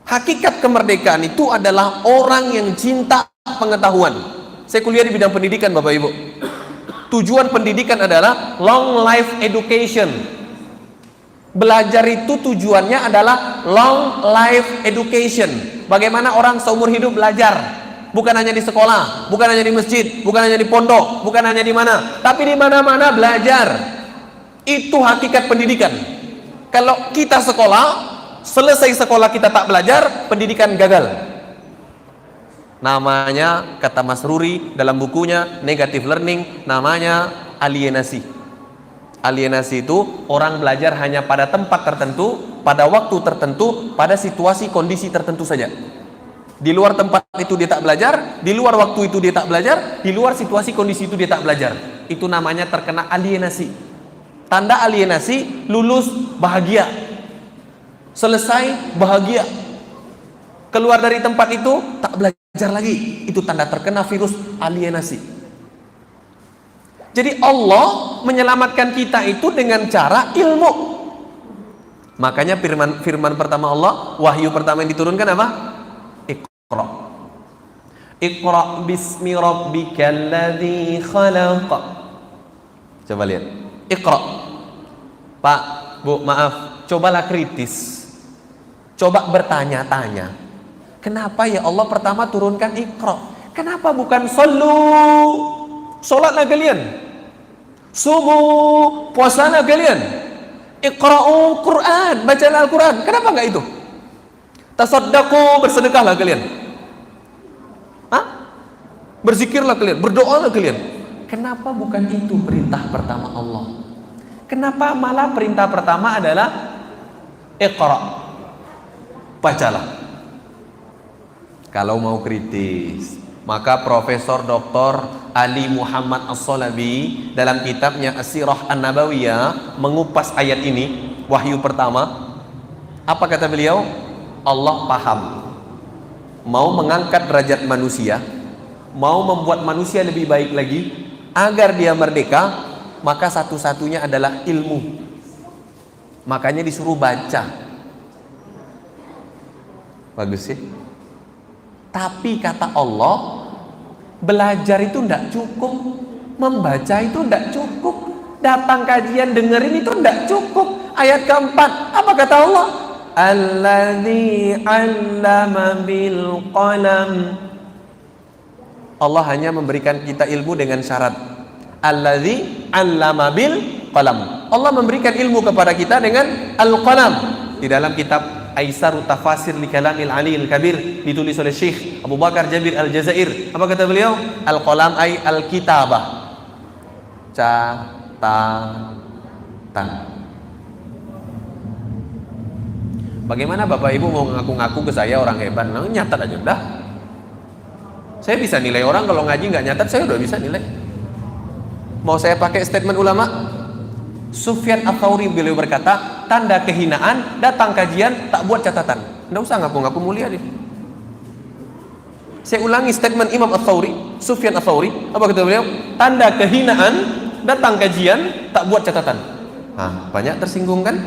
Hakikat kemerdekaan itu adalah orang yang cinta pengetahuan. Saya kuliah di bidang pendidikan Bapak Ibu. Tujuan pendidikan adalah long life education. Belajar itu tujuannya adalah long life education. Bagaimana orang seumur hidup belajar. Bukan hanya di sekolah, bukan hanya di masjid, bukan hanya di pondok, bukan hanya di mana, tapi di mana-mana belajar. Itu hakikat pendidikan. Kalau kita sekolah, selesai sekolah kita tak belajar, pendidikan gagal. Namanya, kata Mas Ruri dalam bukunya Negative Learning, namanya alienasi. Alienasi itu orang belajar hanya pada tempat tertentu, pada waktu tertentu, pada situasi kondisi tertentu saja. Di luar tempat itu dia tak belajar, di luar waktu itu dia tak belajar, di luar situasi kondisi itu dia tak belajar. Itu namanya terkena alienasi. Tanda alienasi, lulus bahagia, selesai bahagia, keluar dari tempat itu tak belajar lagi. Itu tanda terkena virus alienasi. Jadi Allah menyelamatkan kita itu dengan cara ilmu. Makanya firman pertama Allah, wahyu pertama yang diturunkan apa? Iqra. Iqra bismi rabbikal ladzi khalaq. Coba lihat. Iqra. Pak, Bu, maaf, cobalah kritis. Coba bertanya-tanya. Kenapa ya Allah pertama turunkan Iqra? Kenapa bukan sallu? Salatlah kalian. Subuh, puasalah kalian. Iqra'u Quran, bacalah Al-Quran. Kenapa enggak itu? Tasaddaqu, bersedekahlah kalian. Hah? Berzikirlah kalian, berdoalah kalian. Kenapa bukan itu perintah pertama Allah? Kenapa malah perintah pertama adalah Iqra, bacalah. Kalau mau kritis, maka Profesor Dr. Ali Muhammad As-Salabi dalam kitabnya As-Sirah An-Nabawiyah mengupas ayat ini, wahyu pertama. Apa kata beliau? Allah paham mau mengangkat derajat manusia, mau membuat manusia lebih baik lagi agar dia merdeka, maka satu-satunya adalah ilmu. Makanya disuruh baca. Bagus sih. Tapi kata Allah, belajar itu tidak cukup, membaca itu tidak cukup, datang kajian dengerin itu tidak cukup. Ayat keempat, apa kata Allah? Alladzi 'allama bil qalam. Allah hanya memberikan kita ilmu dengan syarat. Alladzi 'allama bil qalam. Allah memberikan ilmu kepada kita dengan al-qalam. Di dalam kitab Aisaru Tafasir li Kalamil Aliyil Kabir ditulis oleh Syekh Abu Bakar Jabir Al-Jazair. Apa kata beliau? Al-qalam ay al-kitabah. Catatan. Bagaimana Bapak Ibu mau ngaku-ngaku ke saya orang hebat? Nah, nyatat aja udah. Saya bisa nilai orang kalau ngaji nggak nyatat, saya udah bisa nilai. Mau saya pakai statement ulama? Sufyan Ats-Tsauri beliau berkata, tanda kehinaan datang kajian tak buat catatan. Nggak usah ngaku-ngaku mulia deh. Saya ulangi statement Imam Ats-Tsauri, Sufyan Ats-Tsauri, apa kata beliau? Tanda kehinaan datang kajian tak buat catatan. Nah, banyak tersinggung kan?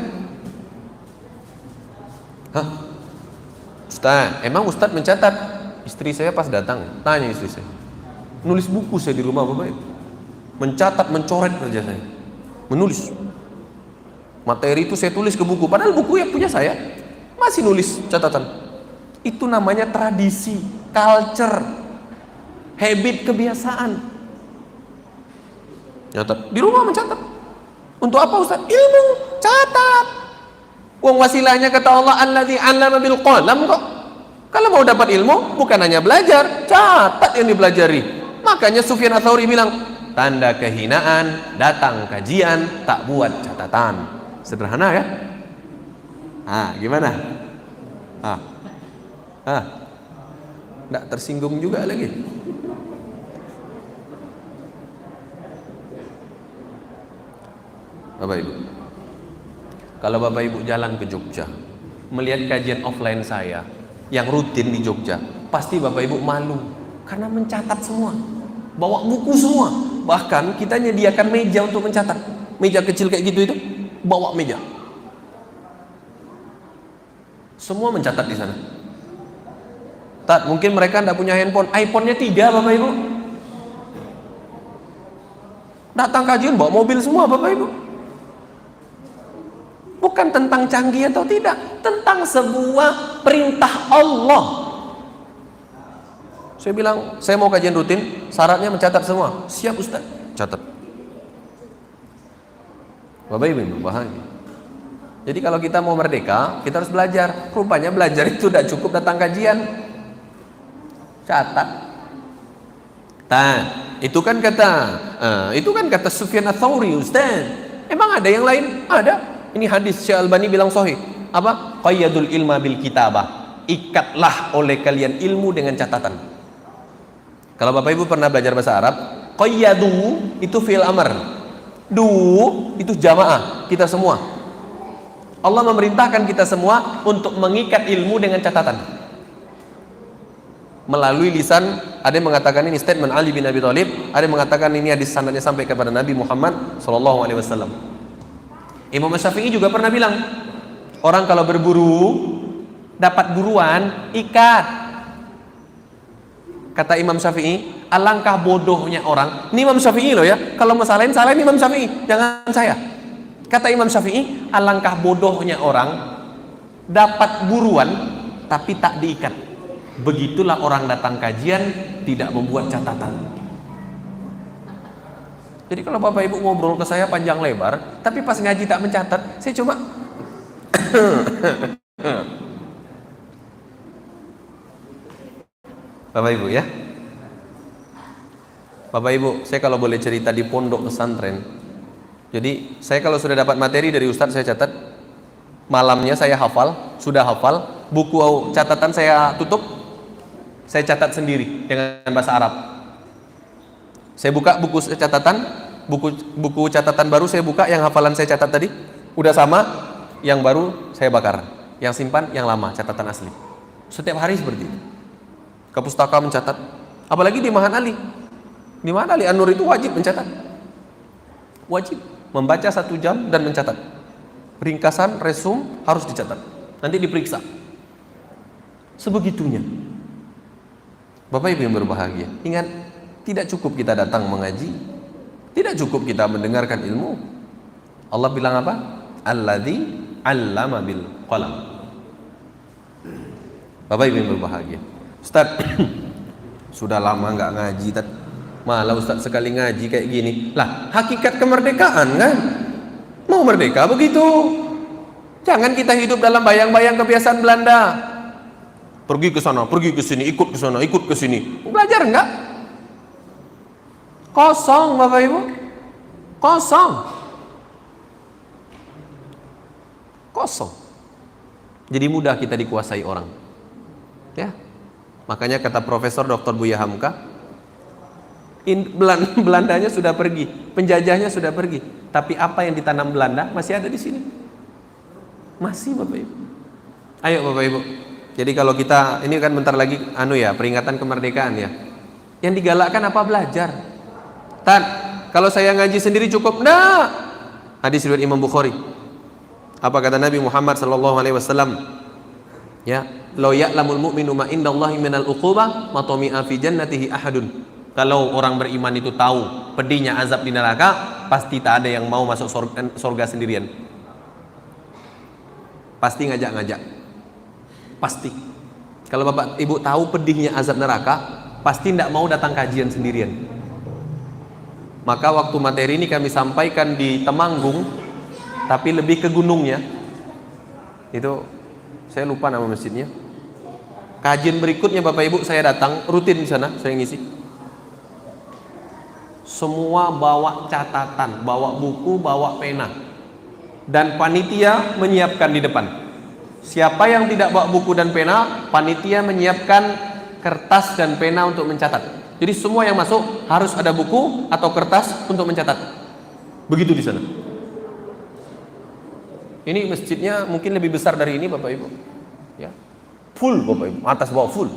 Hah? Ustaz, emang Ustaz mencatat? Istri saya pas datang, tanya istri saya. Nulis buku saya di rumah Bapak. Mencatat, mencoret kerja saya. Menulis materi itu saya tulis ke buku, padahal buku yang punya saya masih nulis catatan. Itu namanya tradisi, culture, habit, kebiasaan. Catat di rumah, mencatat. Untuk apa Ustaz? Ilmu, catat. Wong wasilahnya kata Allah alladzi 'allama bil qalam kok. Kalau mau dapat ilmu bukan hanya belajar, catat yang dipelajari. Makanya Sufyan Ats-Tsauri bilang, tanda kehinaan datang kajian tak buat catatan. Sederhana ya? Gimana? Nggak tersinggung juga lagi. Bapak Ibu, kalau Bapak Ibu jalan ke Jogja melihat kajian offline saya yang rutin di Jogja, pasti Bapak Ibu malu karena mencatat semua, bawa buku semua. Bahkan kita menyediakan meja untuk mencatat, meja kecil kayak gitu itu, bawa meja, semua mencatat di sana. Mungkin mereka tidak punya handphone, iPhone-nya 3 Bapak Ibu. Datang kajian bawa mobil semua Bapak Ibu. Bukan tentang canggih atau tidak, tentang sebuah perintah Allah. Saya bilang, saya mau kajian rutin, syaratnya mencatat semua. Siap Ustaz, catat. Bapak Ibu bahagia. Jadi kalau kita mau merdeka, kita harus belajar. Rupanya belajar itu tidak cukup datang kajian. Catat. Nah, itu kan kata Sufyan Ats-Tsauri, Ustaz. Emang ada yang lain? Ada. Ini hadis Syekh Albani bilang sahih. Apa? Qayyadul ilma bil kitabah. Ikatlah oleh kalian ilmu dengan catatan. Kalau Bapak Ibu pernah belajar bahasa Arab, qayyadu itu fi'il amr. Du itu jamaah, kita semua. Allah memerintahkan kita semua untuk mengikat ilmu dengan catatan. Melalui lisan, ada yang mengatakan ini statement Ali bin Abi Thalib, ada yang mengatakan ini hadis sanadnya sampai kepada Nabi Muhammad SAW. Imam Syafi'i juga pernah bilang, orang kalau berburu dapat buruan, ikat. Kata Imam Syafi'i, alangkah bodohnya orang. Ini Imam Syafi'i loh ya, kalau mau salahin Imam Syafi'i, jangan saya. Kata Imam Syafi'i, alangkah bodohnya orang dapat buruan tapi tak diikat. Begitulah orang datang kajian tidak membuat catatan. Jadi kalau Bapak Ibu ngobrol ke saya panjang lebar, tapi pas ngaji tak mencatat, saya cuma Bapak Ibu ya. Bapak Ibu, saya kalau boleh cerita di pondok pesantren. Jadi saya kalau sudah dapat materi dari Ustadz, saya catat. Malamnya saya hafal, sudah hafal, buku catatan saya tutup, saya catat sendiri dengan bahasa Arab. Saya buka buku catatan, buku catatan baru saya buka, yang hafalan saya catat tadi, udah sama, yang baru saya bakar, yang simpan yang lama, catatan asli. Setiap hari seperti itu. Ke pustaka mencatat, apalagi di Mahan Ali. Di Mahan Ali An-Nur itu wajib mencatat. Wajib membaca 1 jam dan mencatat. Ringkasan, resume harus dicatat. Nanti diperiksa. Sebegitunya. Bapak Ibu yang berbahagia, ingat, tidak cukup kita datang mengaji, tidak cukup kita mendengarkan ilmu. Allah bilang apa? Alladzi 'allama bil qalam. Bapak Ibu yang berbahagia. Ustaz, sudah lama nggak ngaji, malah Ustaz sekali ngaji kayak gini. Lah, hakikat kemerdekaan kan? Mau merdeka begitu. Jangan kita hidup dalam bayang-bayang kebiasaan Belanda. Pergi ke sana, pergi ke sini, ikut ke sana, ikut ke sini. Belajar enggak? Kosong Bapak Ibu. Kosong. Kosong. Jadi mudah kita dikuasai orang. Ya. Makanya kata Profesor Dr. Buya Hamka, Belandanya sudah pergi, penjajahnya sudah pergi, tapi apa yang ditanam Belanda masih ada di sini. Masih Bapak Ibu. Ayo Bapak Ibu. Jadi kalau kita ini kan bentar lagi peringatan kemerdekaan ya. Yang digalakkan apa? Belajar. Kalau saya ngaji sendiri cukup? Nah. Hadis riwayat Imam Bukhari. Apa kata Nabi Muhammad sallallahu alaihi wasallam? Ya, "Law ya'lamul mu'minu ma indallahi minal uqubah ma tami'a fi jannatihi ahadun." Kalau orang beriman itu tahu pedihnya azab di neraka, pasti tak ada yang mau masuk surga sendirian. Pasti ngajak-ngajak. Pasti. Kalau Bapak Ibu tahu pedihnya azab neraka, pasti tidak mau datang kajian sendirian. Maka waktu materi ini kami sampaikan di Temanggung, tapi lebih ke gunungnya. Itu saya lupa nama masjidnya. Kajian berikutnya Bapak Ibu saya datang rutin di sana, saya ngisi. Semua bawa catatan, bawa buku, bawa pena. Dan panitia menyiapkan di depan. Siapa yang tidak bawa buku dan pena, panitia menyiapkan kertas dan pena untuk mencatat. Jadi semua yang masuk harus ada buku atau kertas untuk mencatat. Begitu di sana. Ini masjidnya mungkin lebih besar dari ini Bapak Ibu. Ya. Full Bapak Ibu, atas bawah full.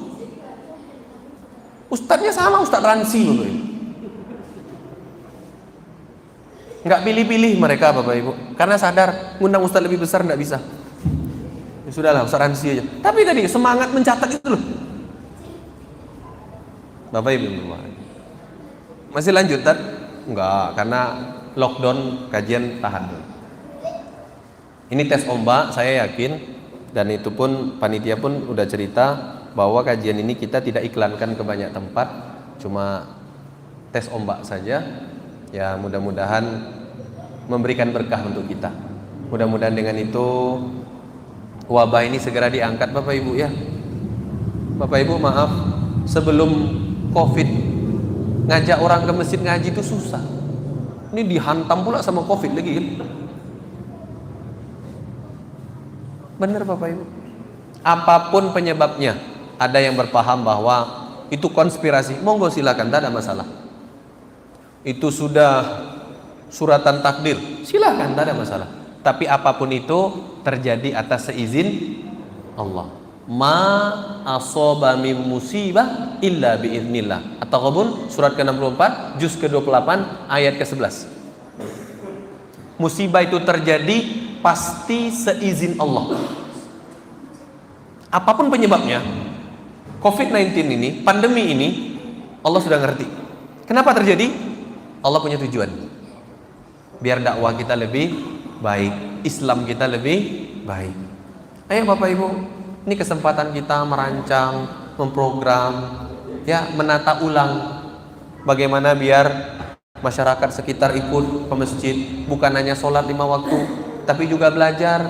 Ustadznya sama Ustadz Ransi Bapak Ibu. Nggak pilih-pilih mereka Bapak Ibu, karena sadar ngundang Ustadz lebih besar nggak bisa. Ya sudahlah Ustadz Ransi aja. Tapi tadi semangat mencatat itu loh. Bapak Ibu, masih lanjut Tad? Enggak, karena lockdown kajian tahan. Ini tes ombak, saya yakin, dan itu pun panitia pun udah cerita bahwa kajian ini kita tidak iklankan ke banyak tempat, cuma tes ombak saja. Ya mudah-mudahan memberikan berkah untuk kita. Mudah-mudahan dengan itu wabah ini segera diangkat Bapak Ibu ya. Bapak Ibu maaf, sebelum Covid ngajak orang ke masjid ngaji itu susah. Ini dihantam pula sama Covid lagi kan. Benar Bapak Ibu. Apapun penyebabnya, ada yang berpaham bahwa itu konspirasi, monggo silakan, tidak ada masalah. Itu sudah suratan takdir, silakan, tidak ada masalah. Tapi apapun itu terjadi atas seizin Allah. Ma asoba min musibah illa biiznillah. At-Taghabun surat ke-64 juz ke-28 ayat ke-11. Musibah itu terjadi pasti seizin Allah. Apapun penyebabnya, COVID-19 ini, pandemi ini, Allah sudah ngerti. Kenapa terjadi? Allah punya tujuan. Biar dakwah kita lebih baik, Islam kita lebih baik. Ayo Bapak Ibu, ini kesempatan kita merancang, memprogram, ya menata ulang bagaimana biar masyarakat sekitar ikut ke masjid, bukan hanya sholat 5 waktu, tapi juga belajar.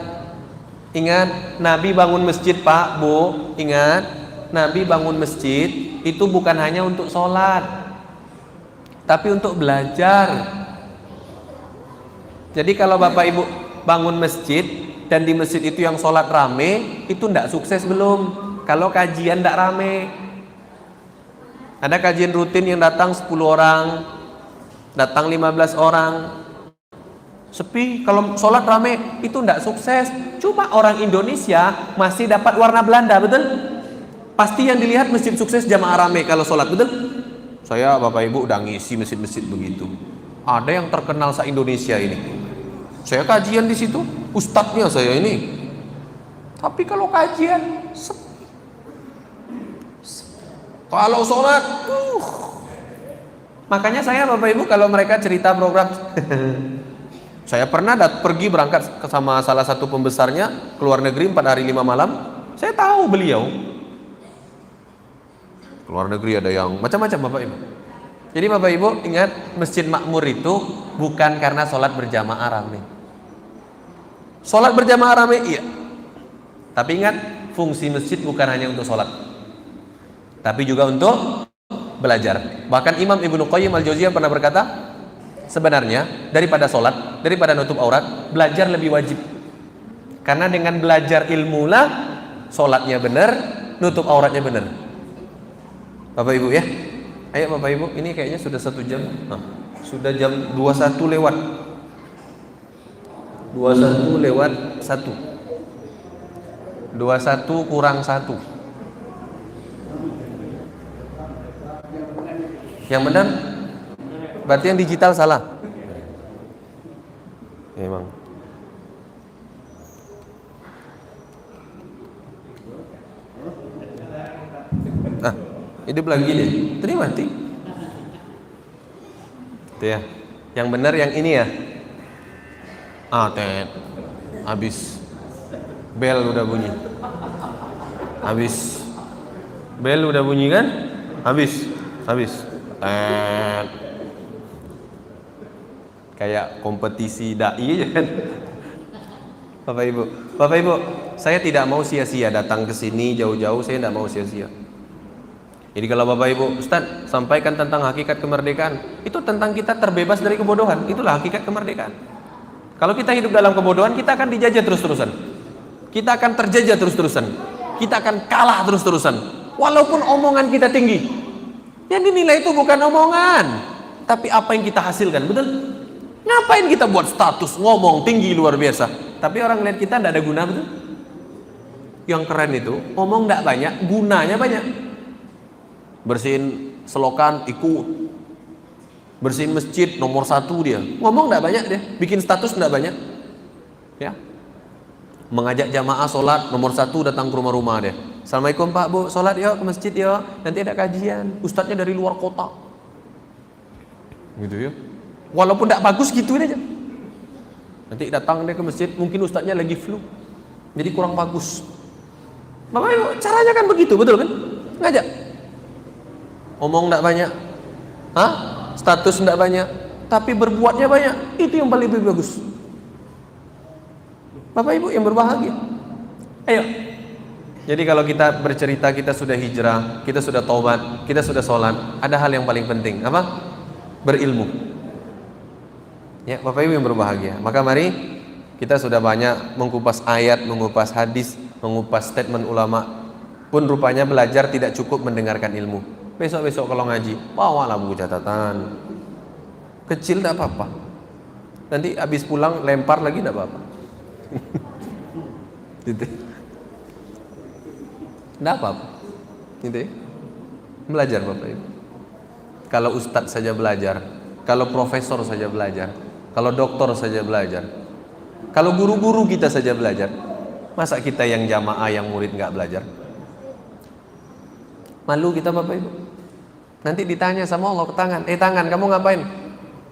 Ingat, Nabi bangun masjid Pak, Bu, ingat, Nabi bangun masjid itu bukan hanya untuk sholat, tapi untuk belajar. Jadi kalau Bapak Ibu bangun masjid dan di masjid itu yang sholat rame, itu tidak sukses belum. Kalau kajian tidak rame, ada kajian rutin yang datang 10 orang, datang 15 orang, sepi. Kalau sholat rame itu tidak sukses. Cuma orang Indonesia masih dapat warna Belanda, betul? Pasti yang dilihat masjid sukses jamaah rame kalau sholat, betul? Saya Bapak Ibu udah ngisi masjid-masjid begitu. Ada yang terkenal se-Indonesia ini. Saya kajian di situ, ustadznya saya ini. Tapi kalau kajian, kalau sholat, makanya saya Bapak Ibu kalau mereka cerita program, saya pernah pergi berangkat sama salah satu pembesarnya ke luar negeri 4 hari 5 malam. Saya tahu beliau ke luar negeri ada yang macam-macam Bapak Ibu. Jadi Bapak Ibu ingat, Masjid Makmur itu bukan karena sholat berjamaah rame. Sholat berjamaah rame iya, tapi ingat, fungsi masjid bukan hanya untuk sholat, tapi juga untuk belajar. Bahkan Imam Ibnu Qayyim Al-Jauziyah pernah berkata, sebenarnya daripada sholat, daripada nutup aurat, belajar lebih wajib. Karena dengan belajar ilmu lah, sholatnya benar, nutup auratnya benar. Bapak Ibu ya, ayo Bapak Ibu, ini kayaknya sudah 1 jam. Sudah jam 21 lewat 1 21 kurang 1. Yang benar berarti yang digital salah. Memang. Hidup lagi deh. Tadi mati. Itu ya. Yang benar yang ini ya. Tet. Habis. Bel udah bunyi. Habis. Bel udah bunyi kan? Habis. Kayak kompetisi dai aja kan. Bapak Ibu, saya tidak mau sia-sia datang ke sini jauh-jauh, saya tidak mau sia-sia. Jadi kalau Bapak Ibu, Ustaz, sampaikan tentang hakikat kemerdekaan, itu tentang kita terbebas dari kebodohan, itulah hakikat kemerdekaan. Kalau kita hidup dalam kebodohan, kita akan dijajah terus-terusan. Kita akan terjajah terus-terusan. Kita akan kalah terus-terusan. Walaupun omongan kita tinggi. Yang dinilai itu bukan omongan, tapi apa yang kita hasilkan, betul? Ngapain kita buat status ngomong tinggi luar biasa, tapi orang lihat kita tidak ada guna, betul? Yang keren itu ngomong tidak banyak, gunanya banyak. Bersihin selokan ikut, bersihin masjid nomor 1 dia, ngomong tidak banyak deh, bikin status tidak banyak, ya. Mengajak jamaah sholat nomor 1, datang ke rumah-rumah deh. Assalamualaikum Pak Bu, sholat yuk ke masjid yuk, nanti ada kajian, ustadznya dari luar kota, gitu ya. Walaupun tidak bagus, gituin aja. Nanti datang dia ke masjid, mungkin ustadznya lagi flu, jadi kurang bagus. Bapak Ibu, caranya kan begitu, betul kan? Ngajak. Omong tidak banyak, status tidak banyak, tapi berbuatnya banyak. Itu yang paling lebih bagus. Bapak Ibu yang berbahagia. Ayo. Jadi kalau kita bercerita kita sudah hijrah, kita sudah taubat, kita sudah sholat, ada hal yang paling penting, apa? Berilmu. Ya, Bapak Ibu yang berbahagia. Maka mari kita sudah banyak mengupas ayat, mengupas hadis, mengupas statement ulama. Pun rupanya belajar tidak cukup mendengarkan ilmu. Besok-besok kalau ngaji, bawalah buku catatan. Kecil tidak apa-apa. Nanti habis pulang lempar lagi tidak apa-apa. Gitu. Tidak apa-apa. Gitu ya. Belajar Bapak Ibu. Kalau ustadz saja belajar, kalau profesor saja belajar, kalau doktor saja belajar, kalau guru-guru kita saja belajar, masa kita yang jamaah yang murid nggak belajar? Malu kita Bapak Ibu. Nanti ditanya sama Allah ke tangan, tangan kamu ngapain?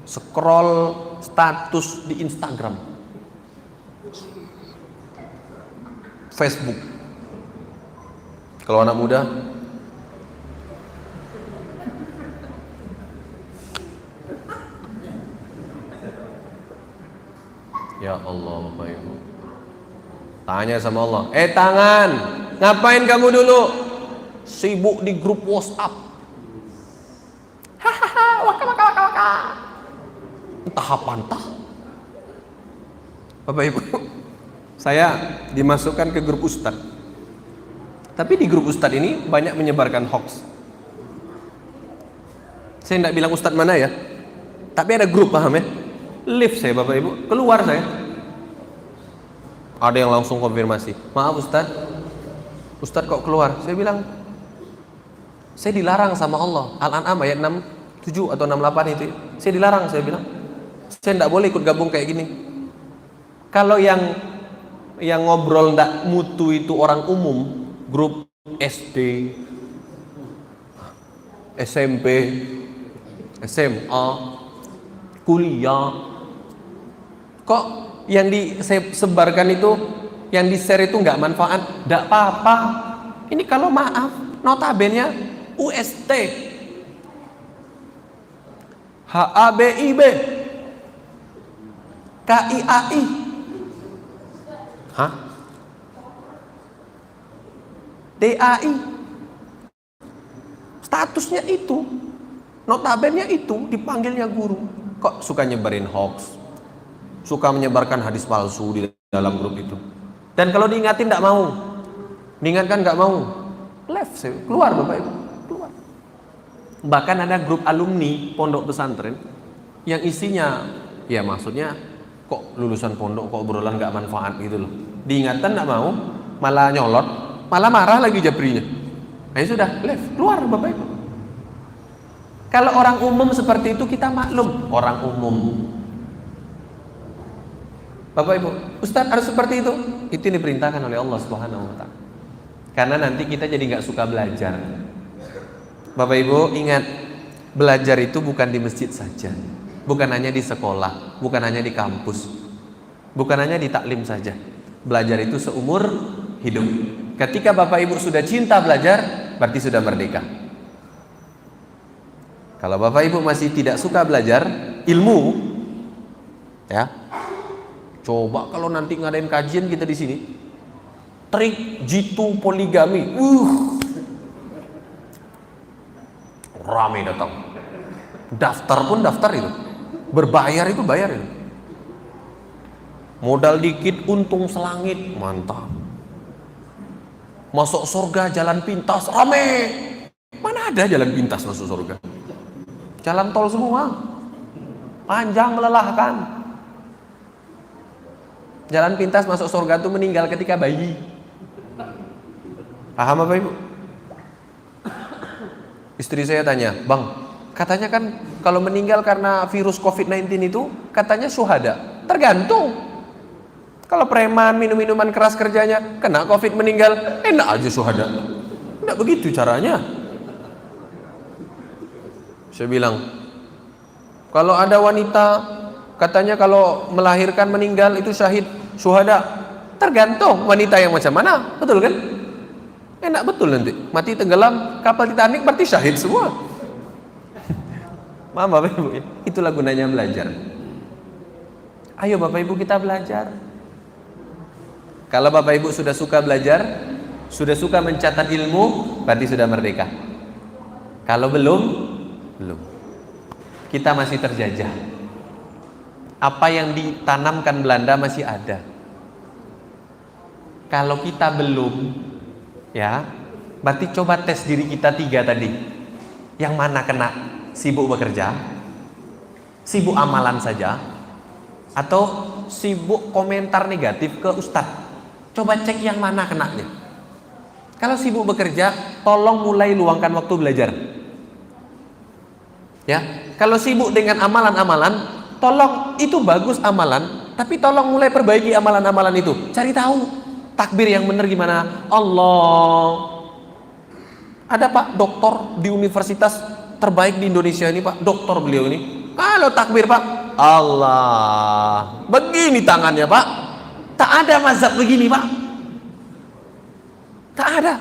Scroll status di Instagram, Facebook. Kalau anak muda, ya Allah Bapak Ibu, tanya sama Allah, tangan, ngapain kamu dulu? Sibuk di grup WhatsApp. Hahaha, waka. Entah apa entah. Bapak Ibu, saya dimasukkan ke grup ustadz. Tapi di grup ustadz ini banyak menyebarkan hoax. Saya tidak bilang ustadz mana ya, tapi ada grup, paham ya? Live saya Bapak Ibu, keluar saya. Ada yang langsung konfirmasi, maaf ustadz kok keluar? Saya bilang, saya dilarang sama Allah. Al-An'am ayat 67 atau 68 itu. Saya dilarang, saya bilang. Saya tidak boleh ikut gabung kayak gini. Kalau yang ngobrol tidak mutu itu orang umum, grup SD, SMP, SMA, kuliah, kok yang disebarkan itu, yang di-share itu nggak manfaat, nggak apa-apa. Ini kalau maaf, notabene UST, HABIB, KIAI, DAI, statusnya itu, notabene itu dipanggilnya guru. Kok suka nyebarin hoax, suka menyebarkan hadis palsu di dalam grup itu. Dan kalau diingatin tidak mau, diingatkan nggak mau, left, keluar Bapak Ibu, keluar. Bahkan ada grup alumni pondok pesantren yang isinya, ya maksudnya kok lulusan pondok kok obrolan nggak manfaat gitu loh. Diingatkan nggak mau, malah nyolot, malah marah lagi jabrinya. Nah ya sudah, left, keluar Bapak Ibu. Kalau orang umum seperti itu kita maklum, orang umum. Bapak Ibu, Ustadz harus seperti itu. Itu diperintahkan oleh Allah Subhanahu wa Ta'ala. Karena nanti kita jadi nggak suka belajar. Bapak Ibu ingat, belajar itu bukan di masjid saja, bukan hanya di sekolah, bukan hanya di kampus, bukan hanya di taklim saja. Belajar itu seumur hidup. Ketika Bapak Ibu sudah cinta belajar, berarti sudah merdeka. Kalau Bapak Ibu masih tidak suka belajar ilmu, ya, coba kalau nanti ngadain kajian kita di sini, trik jitu poligami, rame datang. Daftar pun daftar itu, berbayar itu bayar itu. Modal dikit untung selangit, mantap. Masuk surga jalan pintas, rame. Mana ada jalan pintas masuk surga? Jalan tol semua, panjang melelahkan. Jalan pintas masuk surga itu meninggal ketika bayi. Paham apa Ibu? Istri saya tanya, Bang, katanya kan kalau meninggal karena virus COVID-19 itu katanya syuhada. Tergantung. Kalau preman minum-minuman keras kerjanya kena COVID meninggal, enak aja syuhada. Enggak begitu caranya. Saya bilang, Kalau ada wanita katanya kalau melahirkan meninggal itu syahid, syuhada. Tergantung wanita yang macam mana, betul kan? Enak betul nanti mati tenggelam kapal Titanic berarti syahid semua. Maaf Bapak Ibu, itulah gunanya belajar. Ayo Bapak Ibu kita belajar. Kalau Bapak Ibu sudah suka belajar, sudah suka mencatat ilmu, berarti sudah merdeka. Kalau belum, kita masih terjajah. Apa yang ditanamkan Belanda masih ada. Kalau kita belum, ya, berarti coba tes diri kita 3 tadi. Yang mana kena? Sibuk bekerja, sibuk amalan saja, atau sibuk komentar negatif ke ustadz. Coba cek yang mana kenanya. Kalau sibuk bekerja, tolong mulai luangkan waktu belajar. Ya, kalau sibuk dengan amalan-amalan, tolong itu bagus amalan, tapi tolong mulai perbaiki amalan-amalan itu. Cari tahu takbir yang benar gimana. Allah. Ada Pak doktor di universitas terbaik di Indonesia ini Pak, doktor beliau ini. Kalau takbir Pak, Allah. Begini tangannya Pak. Tak ada mazhab begini Pak. Tak ada.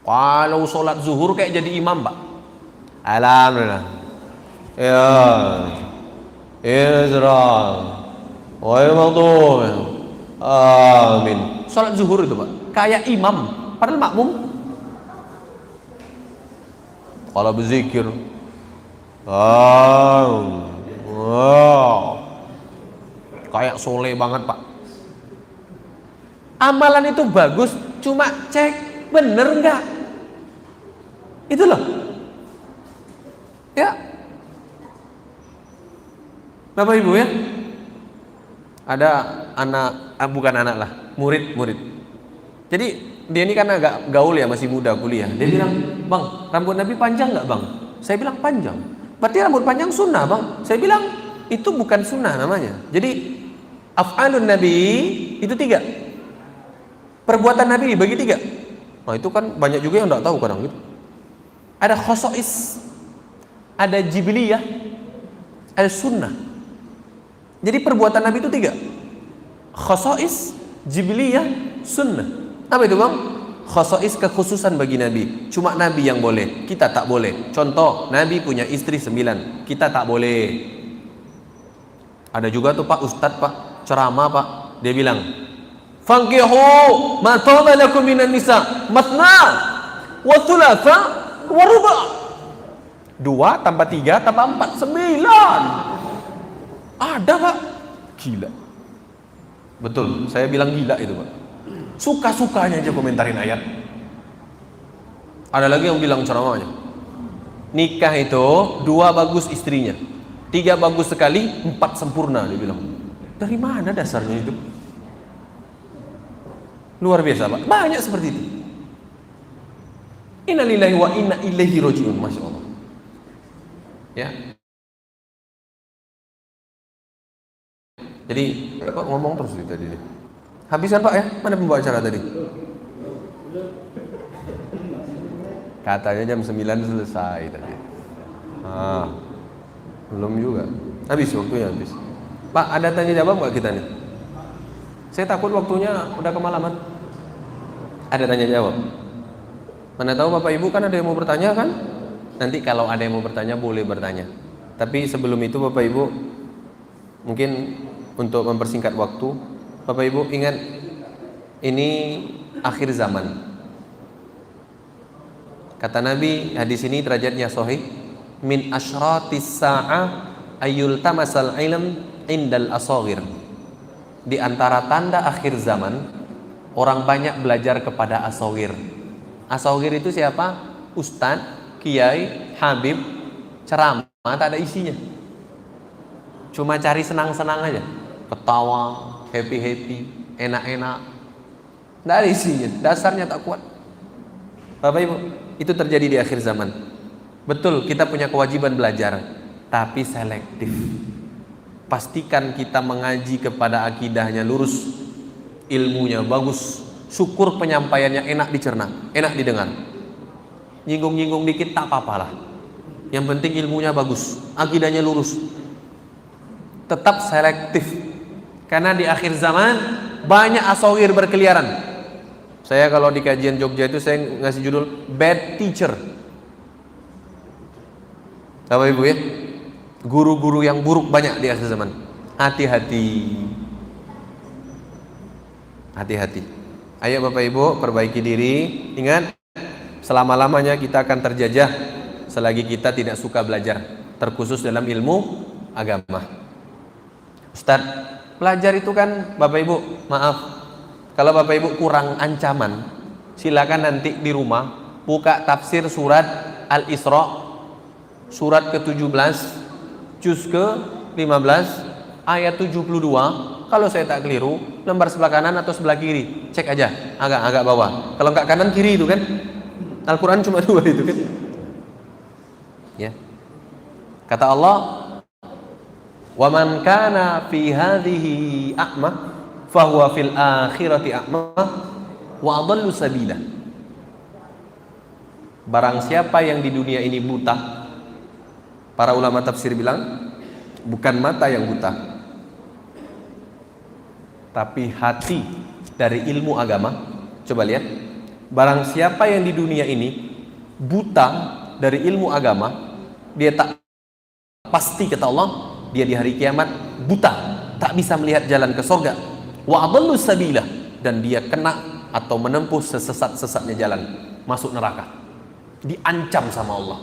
Kalau sholat zuhur kayak jadi imam Pak. Alhamdulillah. Ya. Israel. Wa maghdub. Amin. Sholat zuhur itu Pak, kayak imam, padahal makmum. Kalau berzikir, wow, kayak soleh banget Pak. Amalan itu bagus, cuma cek bener nggak? Itu loh. Ya, Bapak Ibu ya. Ada anak, bukan anak lah, murid. Jadi dia ini kan agak gaul ya, masih muda kuliah. Dia bilang, Bang, rambut Nabi panjang nggak Bang? Saya bilang panjang. Berarti rambut panjang sunnah Bang? Saya bilang itu bukan sunnah namanya. Jadi af'alun Nabi itu 3. Perbuatan Nabi dibagi 3. Nah itu kan banyak juga yang nggak tahu kadang gitu. Ada khosois, ada jibiliyah, ada sunnah. Jadi perbuatan Nabi itu 3. Khosois, jibiliyah, sunnah. Apa itu Bang? Khosois kekhususan bagi Nabi. Cuma Nabi yang boleh, kita tak boleh. Contoh, Nabi punya istri 9, kita tak boleh. Ada juga tuh Pak Ustadz Pak, ceramah Pak, dia bilang, fankihu ma taba lakum minan nisa matna wa thulatha wa ruba'. 2 tambah 3 tambah 4 9. Ada Pak. Gila. Betul, saya bilang gila itu Pak. Suka-sukanya aja komentarin ayat. Ada lagi yang bilang ceramahnya, nikah itu 2 bagus istrinya, 3 bagus sekali, 4 sempurna. Dia bilang, dari mana dasarnya itu? Luar biasa Pak, banyak seperti itu. Inna lillahi wa inna ilaihi raji'un. Masya Allah. Ya. Jadi Pak ngomong terus tadi nih. Habisan Pak ya? Mana pembawa acara tadi? Katanya jam 9 selesai tadi. Belum juga. Habis waktunya habis. Pak, ada tanya jawab nggak kita nih? Saya takut waktunya udah kemalaman. Ada tanya jawab? Mana tahu Bapak Ibu kan ada yang mau bertanya kan? Nanti kalau ada yang mau bertanya boleh bertanya. Tapi sebelum itu Bapak Ibu, mungkin untuk mempersingkat waktu, Bapak Ibu ingat, ini akhir zaman. Kata Nabi, hadis ini derajatnya sahih, min asyratis sa'ah ayyul tamasal ilm indal asaghir. Di antara tanda akhir zaman, orang banyak belajar kepada asaghir. Asaghir itu siapa? Ustadz, kiai, habib, ceramah tak ada isinya. Cuma cari senang-senang aja, ketawa, happy, enak-enak, tidak ada isinya, dasarnya tak kuat. Bapak Ibu, itu terjadi di akhir zaman. Betul, kita punya kewajiban belajar, tapi selektif. Pastikan kita mengaji kepada akidahnya lurus, ilmunya bagus, syukur penyampaiannya enak dicerna, enak didengar. Nyinggung-nyinggung dikit tak apa-apalah. Yang penting ilmunya bagus, akidahnya lurus. Tetap selektif. Karena di akhir zaman banyak asawir berkeliaran. Saya kalau di kajian Jogja itu saya ngasih judul Bad Teacher. Bapak Ibu ya, guru-guru yang buruk banyak di akhir zaman. Hati-hati. Hati-hati. Ayo Bapak Ibu perbaiki diri. Ingat, selama-lamanya kita akan terjajah selagi kita tidak suka belajar, terkhusus dalam ilmu agama. Ustaz, belajar itu kan Bapak Ibu, maaf, kalau Bapak Ibu kurang ancaman, silakan nanti di rumah buka tafsir surat Al-Isra, surat ke-17, juz ke-15, ayat 72. Kalau saya tak keliru, lembar sebelah kanan atau sebelah kiri, cek aja, agak bawah. Kalau enggak kanan kiri itu kan, Al-Quran cuma 2 itu kan. Ya. Kata Allah, "Wa man kana fi hadhihi a'ma fahuwa fil akhirati a'ma wa adallu sabila." Barang siapa yang di dunia ini buta, para ulama tafsir bilang bukan mata yang buta, tapi hati dari ilmu agama. Coba lihat, barang siapa yang di dunia ini buta dari ilmu agama, dia tak pasti, kata Allah, dia di hari kiamat buta, tak bisa melihat jalan ke surga. Wa adallu sabila, dan dia kena atau menempuh sesesat-sesatnya jalan, masuk neraka, diancam sama Allah.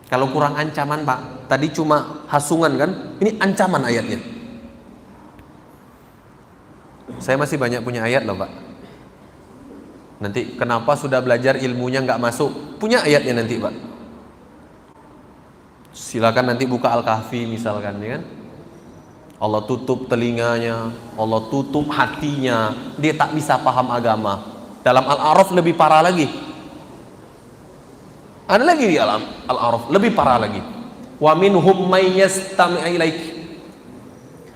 Kalau kurang ancaman Pak, tadi cuma hasungan kan, ini ancaman ayatnya. Saya masih banyak punya ayat loh Pak. Nanti kenapa sudah belajar ilmunya nggak masuk? Punya ayatnya nanti Pak. Silakan nanti buka Al-Kahfi misalkan, ya kan? Allah tutup telinganya, Allah tutup hatinya, dia tak bisa paham agama. Dalam Al-A'raf lebih parah lagi. Ada lagi di Al-A'raf lebih parah lagi. Wa minhum may yastami'u ilaik.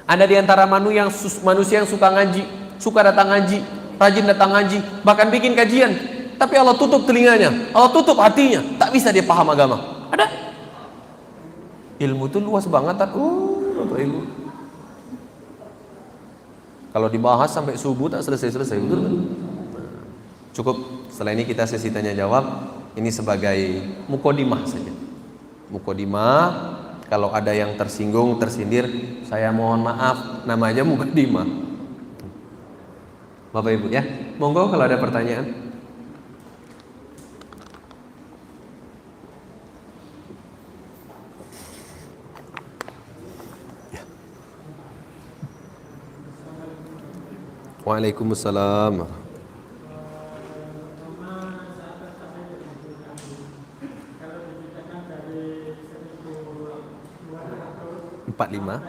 Ada di antara manusia yang suka ngaji, suka datang ngaji, rajin datang ngaji, bahkan bikin kajian, tapi Allah tutup telinganya, Allah tutup hatinya, tak bisa dia paham agama. Ada. Ilmu itu luas banget, Bapak Ibu. Kalau dibahas sampai subuh tak selesai-selesai, betul kan? Cukup, setelah ini kita sesi tanya jawab. Ini sebagai mukodimah saja. Mukodimah. Kalau ada yang tersinggung, tersindir, saya mohon maaf, namanya mukodimah. Bapak Ibu ya, monggo kalau ada pertanyaan. Ya. Waalaikumsalam. 45.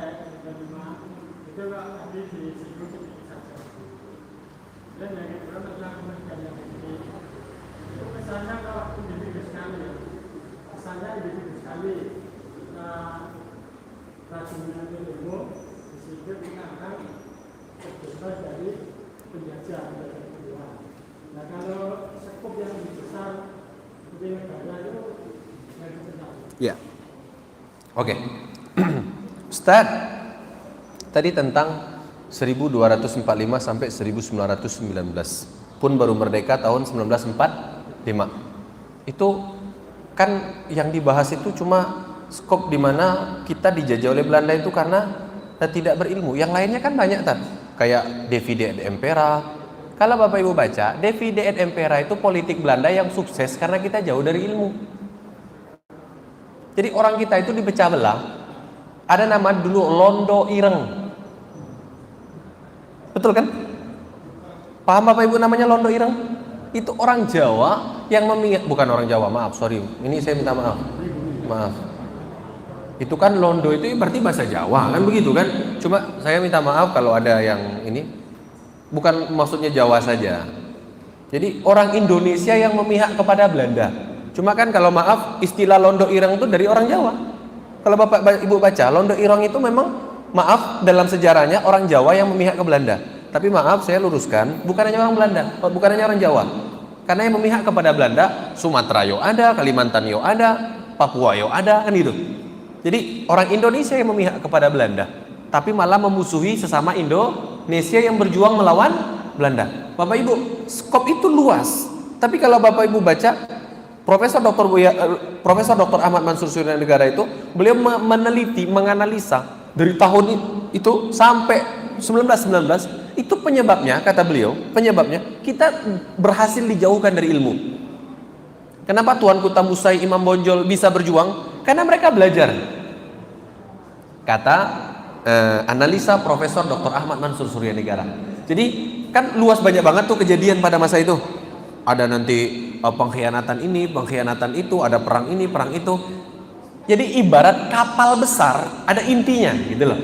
Ya. Oke. Ustaz, tadi tentang 1245 sampai 1919, pun baru merdeka tahun 1945. Itu kan yang dibahas itu cuma skop di mana kita dijajah oleh Belanda itu karena tidak berilmu. Yang lainnya kan banyak kan, kayak Davide et Impera. Kalau Bapak Ibu baca, Davide et Impera itu politik Belanda yang sukses karena kita jauh dari ilmu. Jadi orang kita itu dipecah belah. Ada nama dulu Londo Ireng. Betul kan? Paham Bapak Ibu namanya Londo Ireng? Itu orang Jawa yang bukan orang Jawa, maaf, sorry. Ini saya minta maaf. Maaf. Itu kan Londo itu berarti bahasa Jawa kan begitu kan? Cuma saya minta maaf kalau ada yang ini bukan maksudnya Jawa saja. Jadi orang Indonesia yang memihak kepada Belanda. Cuma kan kalau maaf istilah Londo Ireng itu dari orang Jawa. Kalau Bapak Ibu baca Londo Ireng itu memang maaf dalam sejarahnya orang Jawa yang memihak ke Belanda. Tapi maaf saya luruskan, bukan hanya orang Belanda, bukan hanya orang Jawa. Karena yang memihak kepada Belanda, Sumatera yo ada, Kalimantan yo ada, Papua yo ada, kan gitu. Jadi orang Indonesia yang memihak kepada Belanda, tapi malah memusuhi sesama Indonesia yang berjuang melawan Belanda. Bapak Ibu, skop itu luas. Tapi kalau Bapak Ibu baca Profesor Dr. Ahmad Mansur Suryanegara itu, beliau meneliti, menganalisa dari tahun itu sampai 1919, itu penyebabnya, kata beliau, penyebabnya kita berhasil dijauhkan dari ilmu. Kenapa Tuanku Tamusai, Imam Bonjol bisa berjuang? Karena mereka belajar. Kata analisa Profesor Dr. Ahmad Mansur Suryanegara. Jadi kan luas banyak banget tuh kejadian pada masa itu. Ada nanti pengkhianatan ini, pengkhianatan itu, ada perang ini, perang itu. Jadi ibarat kapal besar ada intinya, gitu loh.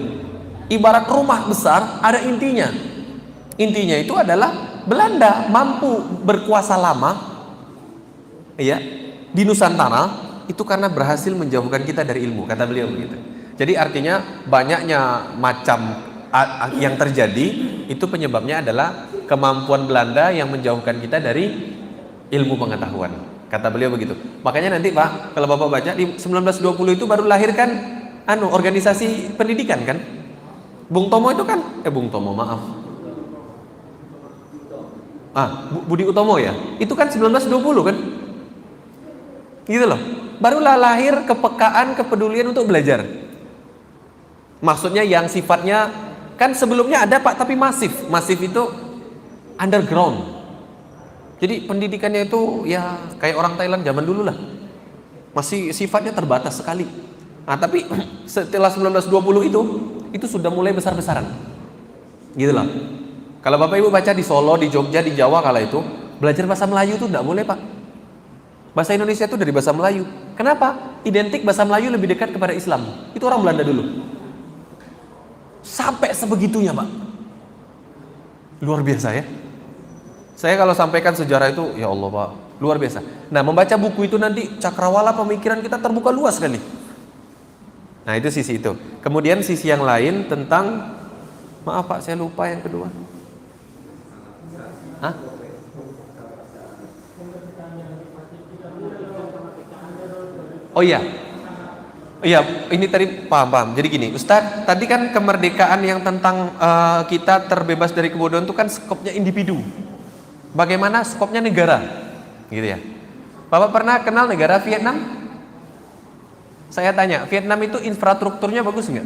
Ibarat rumah besar ada intinya. Intinya itu adalah Belanda mampu berkuasa lama, ya, di Nusantara itu karena berhasil menjauhkan kita dari ilmu, kata beliau begitu. Jadi artinya banyaknya macam yang terjadi itu penyebabnya adalah kemampuan Belanda yang menjauhkan kita dari ilmu pengetahuan, kata beliau begitu. Makanya nanti Pak, kalau Bapak baca di 1920 itu baru lahirkan organisasi pendidikan kan. Bung Tomo itu kan Bung Tomo maaf. Budi Utomo ya. Itu kan 1920 kan. Gitu loh. Barulah lahir kepekaan, kepedulian untuk belajar. Maksudnya yang sifatnya kan sebelumnya ada Pak, tapi masif. Masif itu underground. Jadi pendidikannya itu ya kayak orang Thailand zaman dulu lah. Masih sifatnya terbatas sekali. Nah, tapi setelah 1920 itu sudah mulai besar-besaran. Gitu loh. Kalau Bapak Ibu baca di Solo, di Jogja, di Jawa kala itu, belajar bahasa Melayu itu enggak boleh, Pak. Bahasa Indonesia itu dari bahasa Melayu. Kenapa? Identik bahasa Melayu lebih dekat kepada Islam. Itu orang Belanda dulu. Sampai sebegitunya, Pak. Luar biasa ya. Saya kalau sampaikan sejarah itu, ya Allah Pak, luar biasa. Nah, membaca buku itu nanti cakrawala pemikiran kita terbuka luas sekali. Nah, itu sisi itu. Kemudian sisi yang lain tentang, maaf Pak, saya lupa yang kedua. Hah? Oh iya. Iya, ini tadi paham. Jadi gini, Ustadz, tadi kan kemerdekaan yang tentang kita terbebas dari kebodohan itu kan skopnya individu. Bagaimana skopnya negara? Gitu ya. Bapak pernah kenal negara Vietnam? Saya tanya, Vietnam itu infrastrukturnya bagus nggak?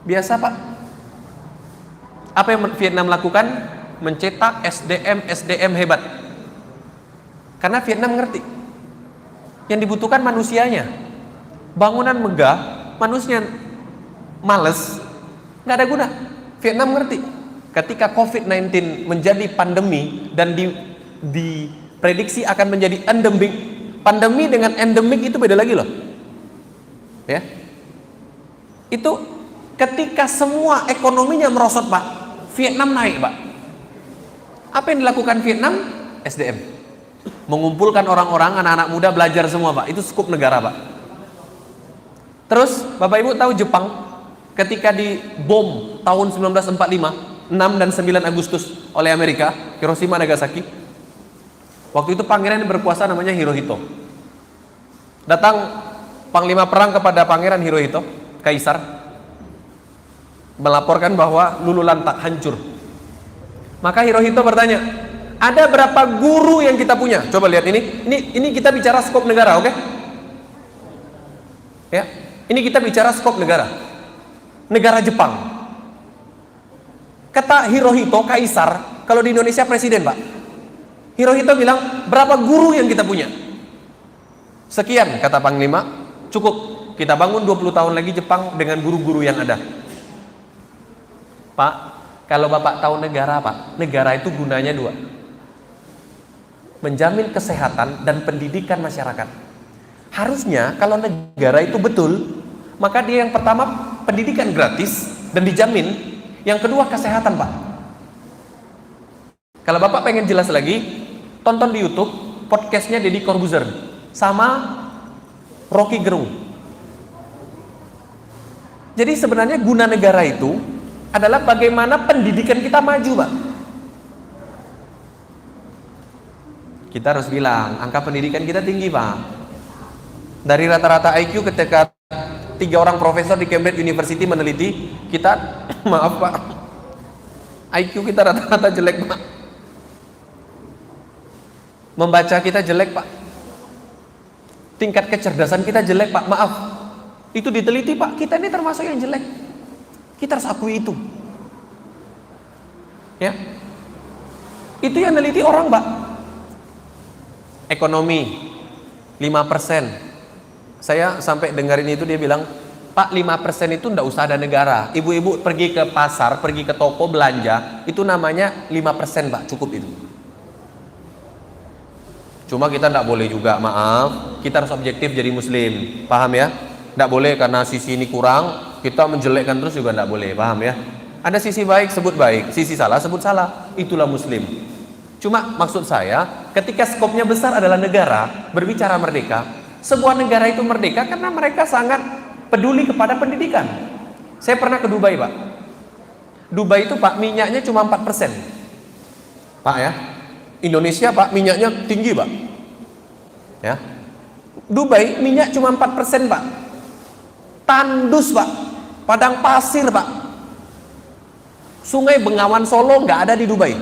Biasa Pak. Apa yang Vietnam lakukan? Mencetak SDM hebat. Karena Vietnam ngerti. Yang dibutuhkan manusianya. Bangunan megah, manusia males, nggak ada guna. Vietnam ngerti. Ketika COVID-19 menjadi pandemi dan diprediksi akan menjadi endemik, pandemi dengan endemik itu beda lagi loh. Ya. Itu ketika semua ekonominya merosot Pak, Vietnam naik Pak. Apa yang dilakukan Vietnam? SDM. Mengumpulkan orang-orang, anak-anak muda belajar semua Pak. Itu skop negara Pak. Terus Bapak Ibu tahu Jepang ketika dibom tahun 1945, 6 dan 9 Agustus oleh Amerika, Hiroshima Nagasaki. Waktu itu pangeran yang berkuasa namanya Hirohito. Datang panglima perang kepada pangeran Hirohito, kaisar, melaporkan bahwa Lululantak hancur. Maka Hirohito bertanya, ada berapa guru yang kita punya? Coba lihat ini kita bicara skop negara, oke? Ya, ini kita bicara skop negara. Negara Jepang. Kata Hirohito, kaisar, kalau di Indonesia presiden Pak. Hirohito bilang, berapa guru yang kita punya? Sekian, kata panglima, cukup. Kita bangun 20 tahun lagi Jepang dengan guru-guru yang ada. Pak, kalau Bapak tahu negara Pak, negara itu gunanya dua. Menjamin kesehatan dan pendidikan masyarakat. Harusnya kalau negara itu betul, maka dia yang pertama pendidikan gratis dan dijamin. Yang kedua kesehatan Pak. Kalau Bapak pengen jelas lagi, tonton di YouTube podcastnya Deddy Corbuzier sama Rocky Gerung. Jadi sebenarnya guna negara itu adalah bagaimana pendidikan kita maju Pak. Kita harus bilang, angka pendidikan kita tinggi, Pak. Dari rata-rata IQ ketika 3 orang profesor di Cambridge University meneliti, kita, maaf Pak, IQ kita rata-rata jelek, Pak. Membaca kita jelek, Pak. Tingkat kecerdasan kita jelek, Pak. Maaf. Itu diteliti, Pak. Kita ini termasuk yang jelek. Kita harus akui itu. Ya. Itu yang neliti orang, Pak. Ekonomi 5%. Saya sampai dengerin itu, dia bilang, Pak, 5% itu ndak usah ada negara. Ibu-ibu pergi ke pasar, pergi ke toko belanja, itu namanya 5%, Pak, cukup itu. Cuma kita ndak boleh juga, maaf, kita harus objektif jadi muslim, paham ya? Ndak boleh karena sisi ini kurang, kita menjelekkan terus juga ndak boleh, paham ya? Ada sisi baik, sebut baik, sisi salah, sebut salah, itulah muslim. Cuma maksud saya, ketika skopnya besar adalah negara, berbicara merdeka, sebuah negara itu merdeka karena mereka sangat peduli kepada pendidikan. Saya pernah ke Dubai, Pak. Dubai itu, Pak, minyaknya cuma 4%. Pak ya, Indonesia, Pak, minyaknya tinggi, Pak. Ya. Dubai minyak cuma 4%, Pak. Tandus, Pak. Padang pasir, Pak. Sungai Bengawan Solo nggak ada di Dubai.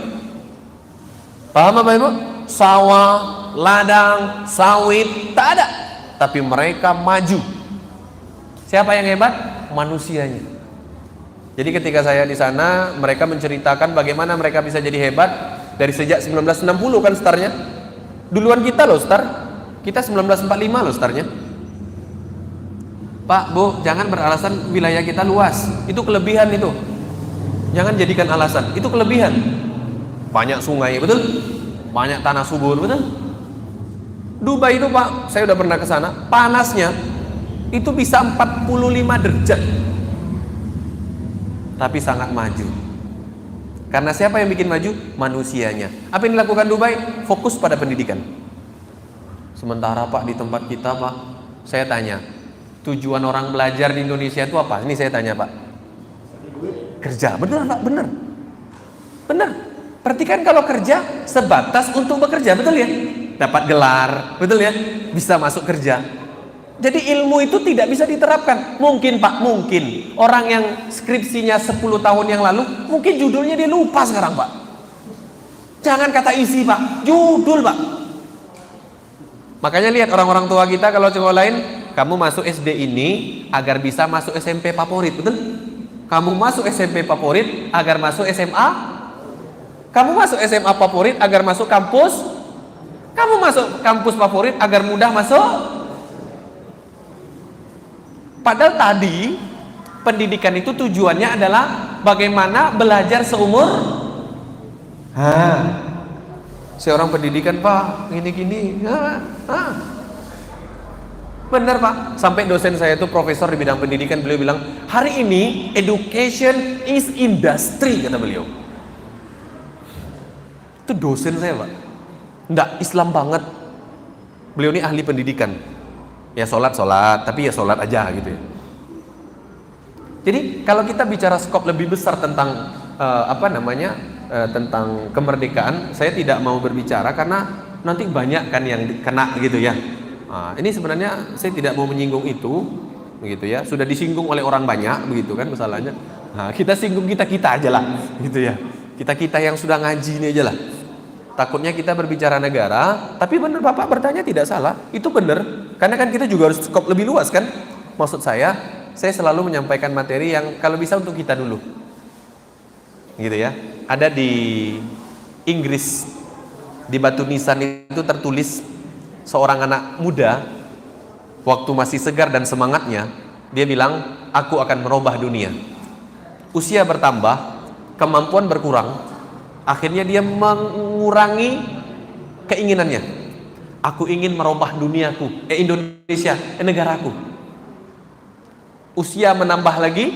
Paham apa Ibu? Sawah, ladang, sawit, tak ada. Tapi mereka maju. Siapa yang hebat? Manusianya. Jadi ketika saya di sana, mereka menceritakan bagaimana mereka bisa jadi hebat dari sejak 1960 kan startnya. Duluan kita loh start. Kita 1945 loh startnya. Pak, Bu, jangan beralasan wilayah kita luas. Itu kelebihan itu. Jangan jadikan alasan. Itu kelebihan. Banyak sungai, betul? Banyak tanah subur, betul? Dubai itu, Pak, saya udah pernah ke sana. Panasnya itu bisa 45 derajat. Tapi sangat maju. Karena siapa yang bikin maju? Manusianya. Apa yang dilakukan Dubai? Fokus pada pendidikan. Sementara, Pak, di tempat kita, Pak, saya tanya, tujuan orang belajar di Indonesia itu apa? Ini saya tanya, Pak. Kerja. Benar, Pak, benar. Benar. Perhatikan kalau kerja sebatas untuk bekerja, betul ya? Dapat gelar, betul ya? Bisa masuk kerja. Jadi ilmu itu tidak bisa diterapkan. Mungkin, Pak, mungkin orang yang skripsinya 10 tahun yang lalu, mungkin judulnya dia lupa sekarang, Pak. Jangan kata isi, Pak, judul, Pak. Makanya lihat orang-orang tua kita kalau lain, kamu masuk SD ini agar bisa masuk SMP favorit, betul? Kamu masuk SMP favorit agar masuk SMA. Kamu masuk SMA favorit agar masuk kampus. Kamu masuk kampus favorit agar mudah masuk. Padahal tadi pendidikan itu tujuannya adalah bagaimana belajar seumur. Seorang pendidikan, Pak, gini-gini. Benar, Pak. Sampai dosen saya itu profesor di bidang pendidikan, beliau bilang, hari ini education is industry, kata beliau. Itu dosen saya, Pak. Enggak, Islam banget. Beliau ini ahli pendidikan. Ya sholat, tapi ya sholat aja gitu ya. Jadi kalau kita bicara skop lebih besar tentang tentang kemerdekaan, saya tidak mau berbicara karena nanti banyak kan yang kena gitu ya. Nah, ini sebenarnya saya tidak mau menyinggung itu, begitu ya. Sudah disinggung oleh orang banyak, begitu kan masalahnya. Nah, kita singgung kita aja lah, gitu ya. Kita yang sudah ngaji ini aja lah. Takutnya kita berbicara negara, tapi benar Bapak bertanya tidak salah, itu benar. Karena kan kita juga harus skop lebih luas kan. Maksud saya selalu menyampaikan materi yang kalau bisa untuk kita dulu. Gitu ya. Ada di Inggris, di batu nisan itu tertulis seorang anak muda waktu masih segar dan semangatnya, dia bilang, aku akan merubah dunia. Usia bertambah, kemampuan berkurang, akhirnya dia mengurangi keinginannya. Aku ingin merubah duniaku, Indonesia, negaraku. Usia menambah lagi,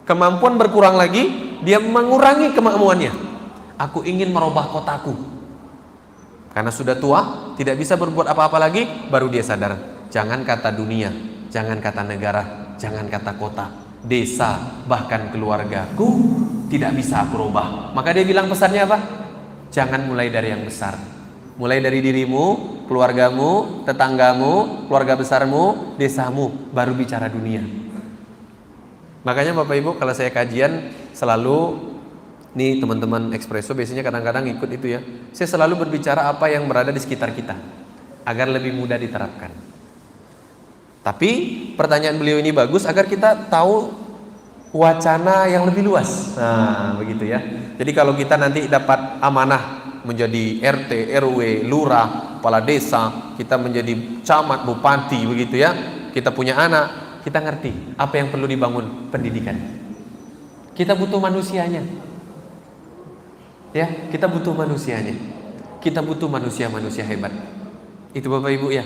kemampuan berkurang lagi, dia mengurangi kemampuannya. Aku ingin merubah kotaku. Karena sudah tua, tidak bisa berbuat apa-apa lagi, baru dia sadar, jangan kata dunia, jangan kata negara, jangan kata kota, desa, bahkan keluargaku tidak bisa aku rubah. Maka dia bilang pesannya apa? Jangan mulai dari yang besar, Mulai dari dirimu, keluargamu, tetanggamu, keluarga besarmu, desamu, baru bicara dunia. Makanya Bapak Ibu kalau saya kajian selalu, nih teman-teman Expresso biasanya kadang-kadang ikut itu ya. Saya selalu berbicara apa yang berada di sekitar kita agar lebih mudah diterapkan. Tapi pertanyaan beliau ini bagus agar kita tahu wacana yang lebih luas. Nah, begitu ya. Jadi kalau kita nanti dapat amanah menjadi RT, RW, lurah, kepala desa, kita menjadi camat, bupati, begitu ya. Kita punya anak, kita ngerti apa yang perlu dibangun, pendidikan. Kita butuh manusianya. Ya, kita butuh manusianya. Kita butuh manusia-manusia hebat. Itu Bapak Ibu ya.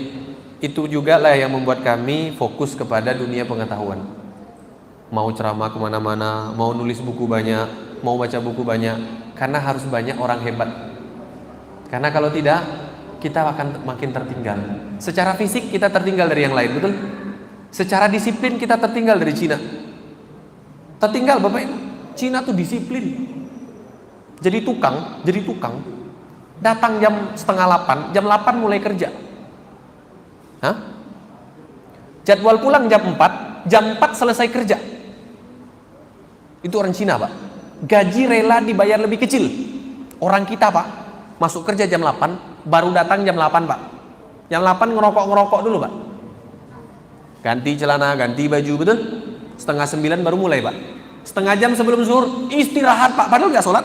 Itu juga lah yang membuat kami fokus kepada dunia pengetahuan. Mau ceramah kemana-mana, mau nulis buku banyak, mau baca buku banyak, karena harus banyak orang hebat. Karena kalau tidak, kita akan makin tertinggal. Secara fisik kita tertinggal dari yang lain, betul? Secara disiplin kita tertinggal dari Cina. Tertinggal Bapak Ibu. Cina tuh disiplin. Jadi tukang. Datang jam 7:30, jam 8 mulai kerja. Hah? Jadwal pulang jam 4, jam 4 selesai kerja. Itu orang Cina Pak. Gaji rela dibayar lebih kecil. Orang kita Pak, masuk kerja jam 8, baru datang jam 8 Pak. Jam 8 ngerokok dulu Pak. Ganti celana, ganti baju, betul? 8:30 baru mulai Pak. Setengah jam sebelum zuhur istirahat Pak, padahal nggak sholat.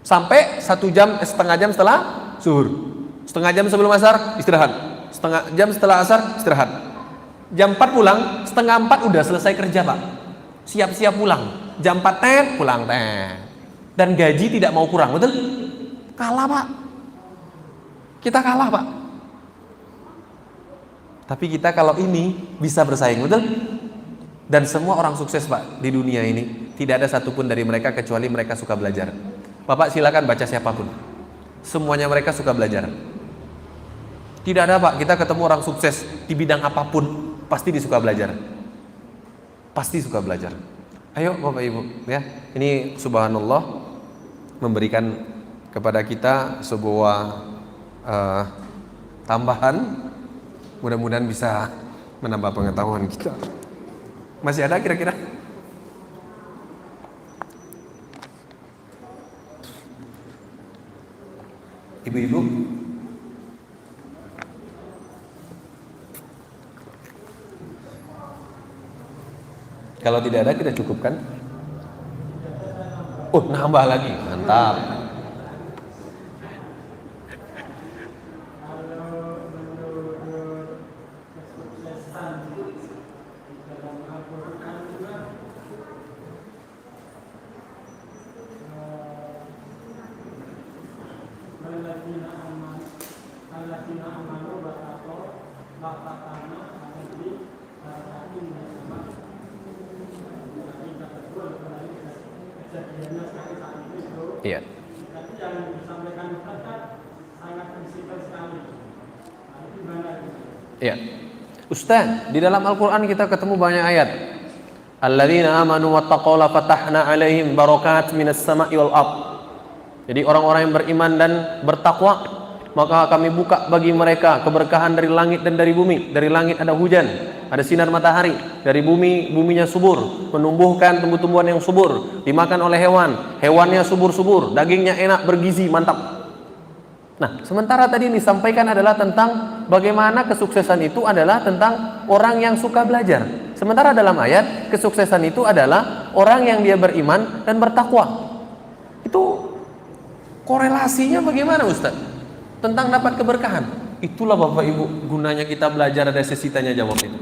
Sampai 1 jam, setengah jam setelah zuhur. Setengah jam sebelum asar istirahat. Setengah jam setelah asar istirahat. Jam 4 pulang, setengah 4 udah selesai kerja Pak. Siap-siap pulang. Jam 4 pulang . Dan gaji tidak mau kurang, betul? Kalah Pak. Kita kalah Pak. Tapi kita kalau ini bisa bersaing, betul? Dan semua orang sukses Pak di dunia ini, tidak ada satupun dari mereka kecuali mereka suka belajar. Bapak silakan baca siapapun, semuanya mereka suka belajar. Tidak ada Pak, kita ketemu orang sukses di bidang apapun, pasti disuka belajar. Pasti suka belajar. Ayo Bapak Ibu ya, ini subhanallah memberikan kepada kita sebuah tambahan. Mudah-mudahan bisa menambah pengetahuan kita. Masih ada kira-kira? Ibu-ibu? Kalau tidak ada kita cukupkan. Oh, nambah lagi. Mantap. Iya. Iya. Ustaz, di dalam Al-Quran kita ketemu banyak ayat. Alladzina amanu wattaqaw la fatahna alaihim barakat minas sama'i wal ardh. Jadi orang-orang yang beriman dan bertakwa, maka kami buka bagi mereka keberkahan dari langit dan dari bumi. Dari langit ada hujan, ada sinar matahari. Dari bumi, buminya subur, menumbuhkan tumbuh-tumbuhan yang subur, dimakan oleh hewan, hewannya subur-subur, dagingnya enak, bergizi, mantap. Nah, sementara tadi disampaikan adalah tentang bagaimana kesuksesan itu adalah tentang orang yang suka belajar. Sementara dalam ayat, kesuksesan itu adalah orang yang dia beriman dan bertakwa. Itu korelasinya bagaimana Ustaz? Tentang dapat keberkahan. Itulah Bapak Ibu gunanya kita belajar, ada sesi tanya jawab itu.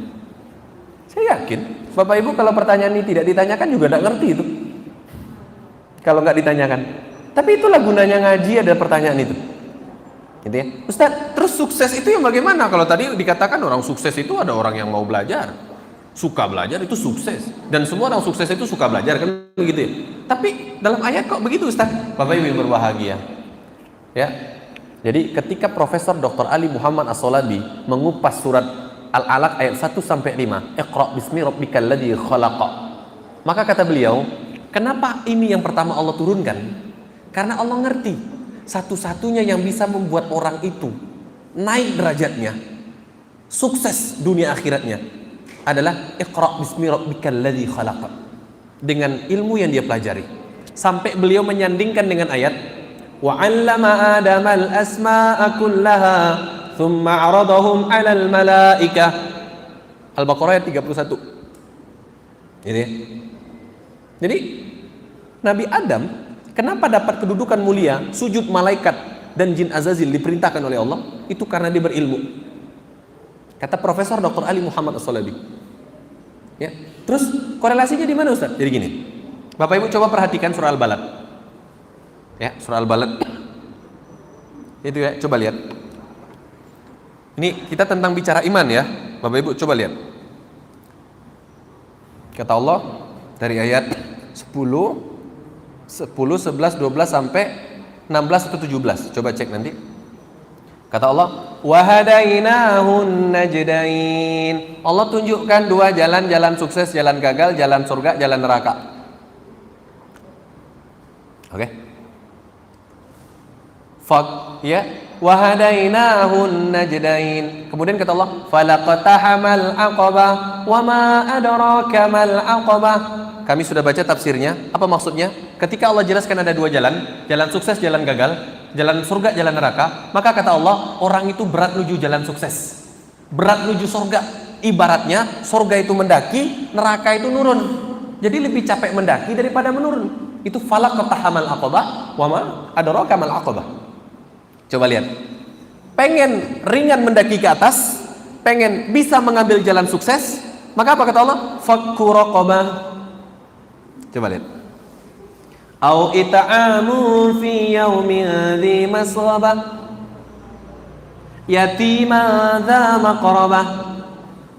Saya yakin Bapak Ibu kalau pertanyaan ini tidak ditanyakan juga tidak ngerti itu. Kalau nggak ditanyakan. Tapi itulah gunanya ngaji, ada pertanyaan itu. Gitu ya. Ustaz, terus sukses itu yang bagaimana? Kalau tadi dikatakan orang sukses itu ada orang yang mau belajar, suka belajar itu sukses. Dan semua orang sukses itu suka belajar kan begitu ya. Tapi dalam ayat kok begitu Ustaz? Bapak Ibu yang berbahagia. Ya. Jadi ketika Profesor Dr. Ali Muhammad As-Solabi mengupas surat Al-Alaq ayat 1 sampai 5, Iqra bismi rabbikal ladzi khalaq. Maka kata beliau, kenapa ini yang pertama Allah turunkan? Karena Allah ngerti satu-satunya yang bisa membuat orang itu naik derajatnya, sukses dunia akhiratnya adalah Iqra bismi rabbikal ladzi khalaq, dengan ilmu yang dia pelajari. Sampai beliau menyandingkan dengan ayat wa 'allama adamal asma'a kullaha thumma 'aradahum 'alal malaikah, Al-Baqarah ayat 31. Jadi Nabi Adam kenapa dapat kedudukan mulia, sujud malaikat dan jin Azazil diperintahkan oleh Allah? Itu karena dia berilmu. Kata Profesor Dr. Ali Muhammad As-Salabi. Ya. Terus korelasinya di mana, Ustaz? Jadi gini. Bapak Ibu coba perhatikan surah Al-Balad. Ya, surah Al-Balad. Itu ya, coba lihat. Ini kita tentang bicara iman ya. Bapak Ibu coba lihat. Kata Allah dari ayat 10, 11, 12 sampai 16 atau 17. Coba cek nanti. Kata Allah, wa hadainahun najdain. Allah tunjukkan dua jalan, jalan sukses, jalan gagal, jalan surga, jalan neraka. Oke. Ya, wa hadainahun najdain. Kemudian kata Allah, falaqtahamal aqabah wa ma adraka mal aqabah. Kami sudah baca tafsirnya. Apa maksudnya? Ketika Allah jelaskan ada dua jalan, jalan sukses, jalan gagal, jalan surga, jalan neraka, maka kata Allah, orang itu berat menuju jalan sukses, berat menuju surga. Ibaratnya surga itu mendaki, neraka itu nurun. Jadi lebih capek mendaki daripada menurun. Itu falaqtahamal aqabah wa ma adraka mal aqabah. Coba lihat. Pengen ringan mendaki ke atas, pengen bisa mengambil jalan sukses, maka apa kata Allah? Fakku raqabah. Coba lihat. Au it'amu fi yaumin dzi masrabah yatima dza maqrabah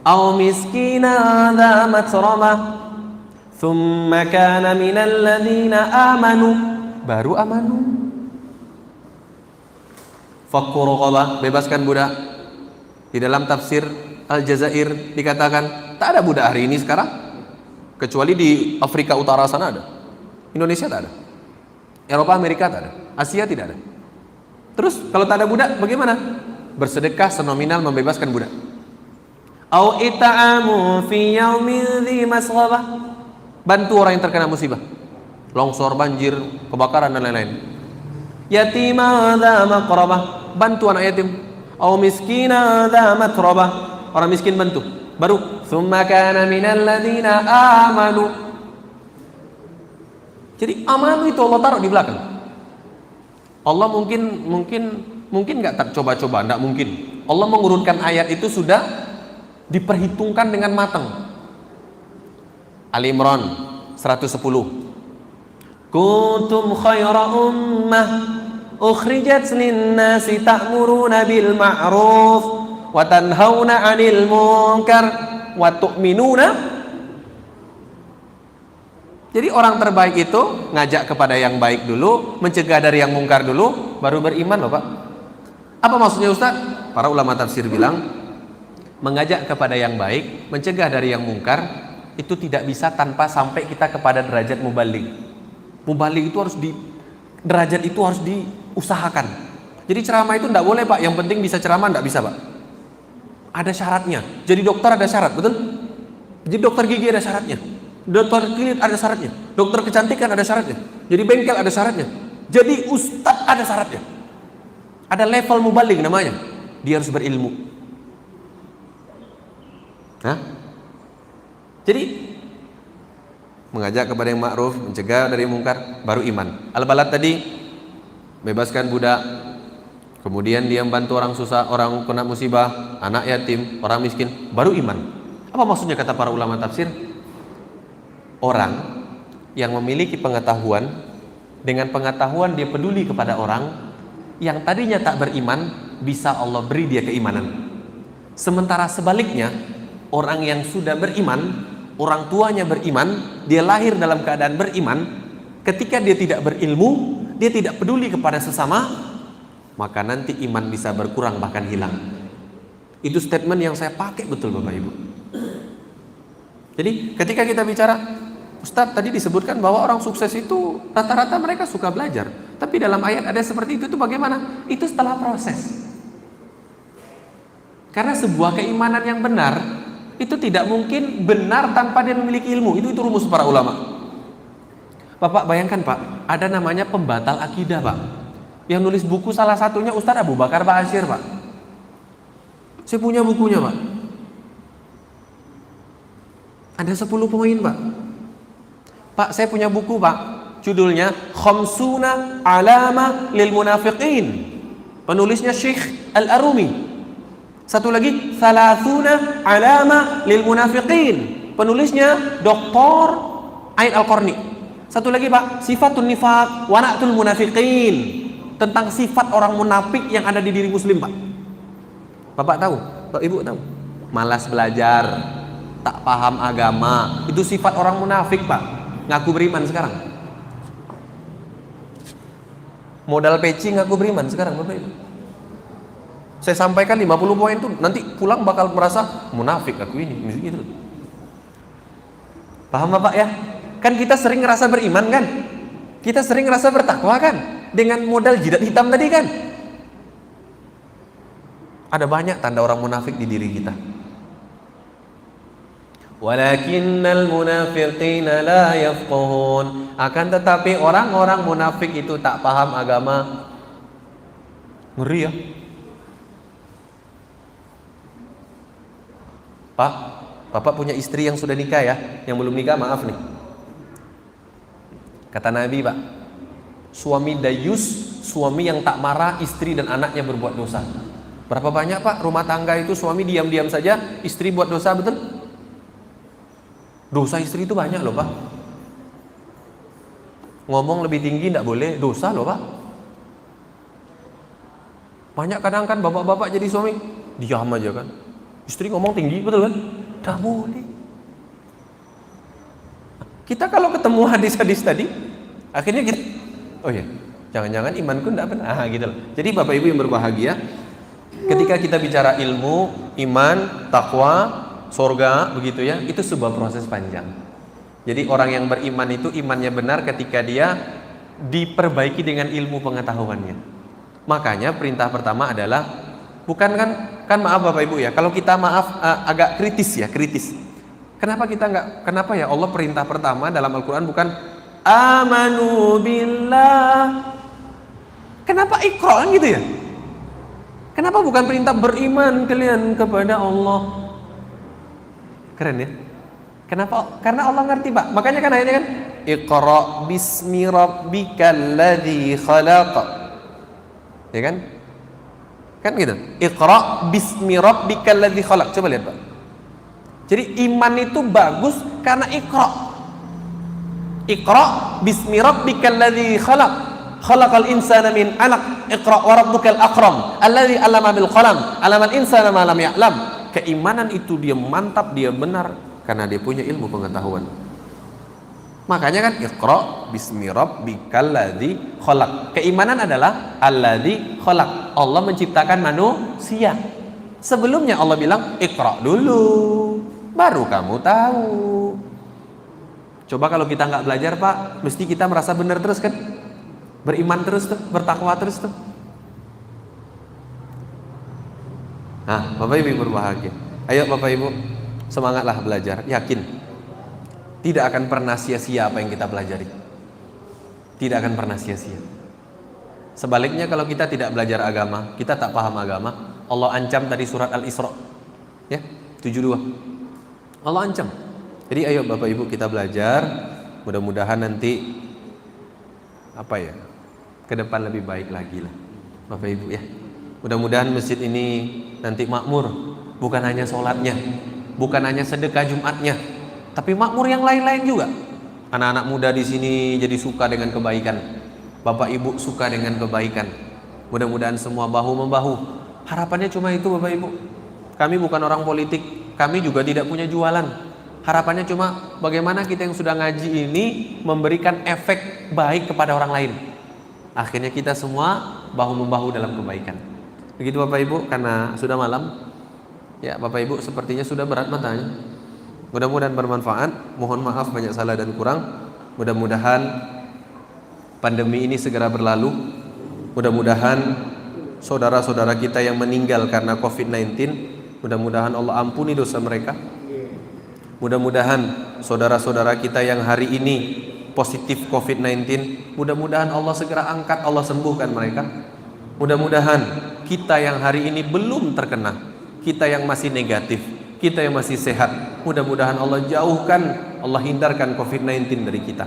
au miskina dza matrabah thumma kana minal ladzina amanu, baru amanu. Fakku raqabah, bebaskan budak. Di dalam tafsir Al-Jazair dikatakan tak ada budak hari ini sekarang, kecuali di Afrika Utara sana ada. Indonesia tak ada. Eropa, Amerika tak ada. Asia tidak ada. Terus kalau tak ada budak bagaimana? Bersedekah senominal membebaskan budak. Au it'amu fi yaumin dzi masrabah, bantu orang yang terkena musibah, longsor, banjir, kebakaran dan lain-lain. Yatima dza maqrabah, bantu anak yatim. Au miskina dza matrabah, orang miskin bantu. Baru tsumma kana minal ladzina amanu. Jadi amanu itu Allah taruh di belakang. Allah mungkin nggak tak coba-coba, nggak mungkin. Allah mengurutkan ayat itu sudah diperhitungkan dengan matang. Ali Imran 110. Kuntum khaira ummah ukhrijat lin-nasi ta'muruna bil ma'ruf wa tanhauna 'anil munkar wa tu'minuna. Jadi orang terbaik itu ngajak kepada yang baik dulu, mencegah dari yang mungkar dulu, baru beriman loh Pak. Apa maksudnya Ustaz? Para ulama tafsir bilang, mengajak kepada yang baik, mencegah dari yang mungkar, itu tidak bisa tanpa sampai kita kepada derajat mubaligh. Mubaligh itu derajat itu harus diusahakan. Jadi ceramah itu tidak boleh Pak, yang penting bisa ceramah, tidak bisa Pak. Ada syaratnya. Jadi dokter ada syarat, betul? Jadi dokter gigi ada syaratnya. Dokter klinik ada syaratnya, dokter kecantikan ada syaratnya, jadi bengkel ada syaratnya, jadi ustadz ada syaratnya. Ada level mubaligh namanya, dia harus berilmu. Jadi mengajak kepada yang ma'ruf, mencegah dari mungkar, baru iman. Al-Balad tadi bebaskan budak, kemudian dia membantu orang susah, orang kena musibah, anak yatim, orang miskin, baru iman. Apa maksudnya kata para ulama tafsir? Orang yang memiliki pengetahuan, dengan pengetahuan dia peduli kepada orang yang tadinya tak beriman, bisa Allah beri dia keimanan. Sementara sebaliknya, orang yang sudah beriman, orang tuanya beriman, dia lahir dalam keadaan beriman, ketika dia tidak berilmu, dia tidak peduli kepada sesama, maka nanti iman bisa berkurang bahkan hilang. Itu statement yang saya pakai betul Bapak Ibu. Jadi ketika kita bicara, Ustadz tadi disebutkan bahwa orang sukses itu rata-rata mereka suka belajar. Tapi dalam ayat ada seperti itu bagaimana? Itu setelah proses. Karena sebuah keimanan yang benar itu tidak mungkin benar tanpa dia memiliki ilmu. Itu rumus para ulama. Bapak bayangkan Pak, ada namanya pembatal akidah Pak. Yang nulis buku salah satunya Ustadz Abu Bakar Ba'asyir Pak. Saya punya bukunya Pak. Ada 10 poin Pak. Pak, saya punya buku Pak. Judulnya Khamsuna Alama Lil Munafiqin. Penulisnya Syekh Al-Arumi. Satu lagi Thalathuna Alama Lil Munafiqin. Penulisnya Dr. Ain Al-Qarni. Satu lagi Pak, Sifatun Nifaq wa Na'tul Munafiqin. Tentang sifat orang munafik yang ada di diri muslim Pak. Bapak tahu? Bapak Ibu tahu? Malas belajar, tak paham agama. Itu sifat orang munafik Pak. Ngaku beriman sekarang. Modal peci ngaku beriman sekarang Bapak Ibu. Saya sampaikan 50 poin itu nanti pulang bakal merasa munafik aku ini gitu. Paham Bapak ya? Kan kita sering ngerasa beriman kan? Kita sering ngerasa bertakwa kan? Dengan modal jidat hitam tadi kan? Ada banyak tanda orang munafik di diri kita. Walakinnal munafiqina la yafqahun. Akan tetapi orang-orang munafik itu tak paham agama. Ngeri ya. Pak, Bapak punya istri yang sudah nikah ya? Yang belum nikah maaf nih. Kata Nabi Pak, suami dayus, suami yang tak marah istri dan anaknya berbuat dosa. Berapa banyak Pak rumah tangga itu suami diam-diam saja, istri buat dosa, betul? Dosa istri itu banyak loh Pak. Ngomong lebih tinggi tidak boleh, dosa loh Pak. Banyak kadang kan bapak-bapak jadi suami diam aja kan. Istri ngomong tinggi, betul kan? Tak boleh. Kita kalau ketemu hadis-hadis tadi, akhirnya kita, oh ya, jangan-jangan imanku tidak benar, gitu loh. Jadi Bapak Ibu yang berbahagia, ketika kita bicara ilmu, iman, takwa, surga, begitu ya, itu sebuah proses panjang. Jadi orang yang beriman itu imannya benar ketika dia diperbaiki dengan ilmu pengetahuannya. Makanya perintah pertama adalah, bukan kan maaf Bapak Ibu ya, kalau kita maaf agak kritis ya, kritis. Kenapa kita kenapa ya Allah perintah pertama dalam Al-Quran bukan amanu billah? Kenapa iqra gitu ya? Kenapa bukan perintah beriman kalian kepada Allah? Keren ya? Kenapa? Karena Allah ngerti Pak. Makanya kan ayatnya kan iqra bismi rabbikal ladzi khalaq. Ya kan? Kan gitu. Iqra bismi rabbikal ladzi khalaq. Coba lihat Pak. Jadi iman itu bagus karena iqra. Iqra bismi rabbikal ladzi khalaq. Khalaqal insana min 'alaq. Iqra wa rabbukal akram alladzi 'allama bil qalam. 'Allamal insana ma lam ya'lam. Keimanan itu dia mantap, dia benar karena dia punya ilmu pengetahuan. Makanya kan iqra bismi rabbikal ladzi khalaq. Keimanan adalah alladzi khalaq. Allah menciptakan manusia. Sebelumnya Allah bilang iqra dulu, baru kamu tahu. Coba kalau kita nggak belajar Pak, mesti kita merasa benar terus kan? Beriman terus tuh, bertakwa terus tuh. Nah, Bapak Ibu berbahagia. Ayo Bapak Ibu, semangatlah belajar, yakin. Tidak akan pernah sia-sia apa yang kita pelajari. Tidak akan pernah sia-sia. Sebaliknya kalau kita tidak belajar agama, kita tak paham agama, Allah ancam tadi surat Al-Isra. Ya, 72. Allah ancam. Jadi ayo Bapak Ibu kita belajar, mudah-mudahan nanti ke depan lebih baik lagi lah Bapak Ibu ya. Mudah-mudahan masjid ini nanti makmur, bukan hanya sholatnya, bukan hanya sedekah Jumatnya, tapi makmur yang lain-lain juga. Anak-anak muda di sini jadi suka dengan kebaikan, Bapak Ibu suka dengan kebaikan. Mudah-mudahan semua bahu membahu. Harapannya cuma itu Bapak Ibu. Kami bukan orang politik, kami juga tidak punya jualan. Harapannya cuma bagaimana kita yang sudah ngaji ini memberikan efek baik kepada orang lain. Akhirnya kita semua bahu membahu dalam kebaikan. Begitu Bapak Ibu, karena sudah malam. Ya Bapak Ibu sepertinya sudah berat matanya. Mudah-mudahan bermanfaat. Mohon maaf banyak salah dan kurang. Mudah-mudahan pandemi ini segera berlalu. Mudah-mudahan saudara-saudara kita yang meninggal karena COVID-19, mudah-mudahan Allah ampuni dosa mereka. Mudah-mudahan saudara-saudara kita yang hari ini positif COVID-19, mudah-mudahan Allah segera angkat, Allah sembuhkan mereka. Mudah-mudahan kita yang hari ini belum terkena, kita yang masih negatif, kita yang masih sehat, mudah-mudahan Allah jauhkan, Allah hindarkan COVID-19 dari kita.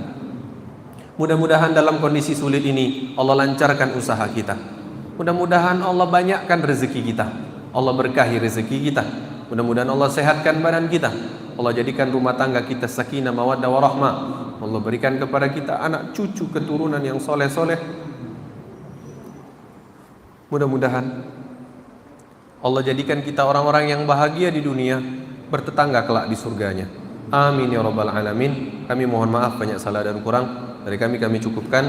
Mudah-mudahan dalam kondisi sulit ini Allah lancarkan usaha kita. Mudah-mudahan Allah banyakkan rezeki kita, Allah berkahi rezeki kita. Mudah-mudahan Allah sehatkan badan kita, Allah jadikan rumah tangga kita sakinah mawaddah warahmah. Allah berikan kepada kita anak cucu keturunan yang soleh-soleh. Mudah-mudahan Allah jadikan kita orang-orang yang bahagia di dunia, bertetangga kelak di surganya. Amin ya rabbal alamin. Kami mohon maaf banyak salah dan kurang. Dari kami cukupkan.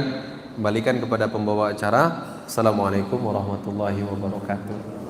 Kembalikan kepada pembawa acara. Assalamualaikum warahmatullahi wabarakatuh.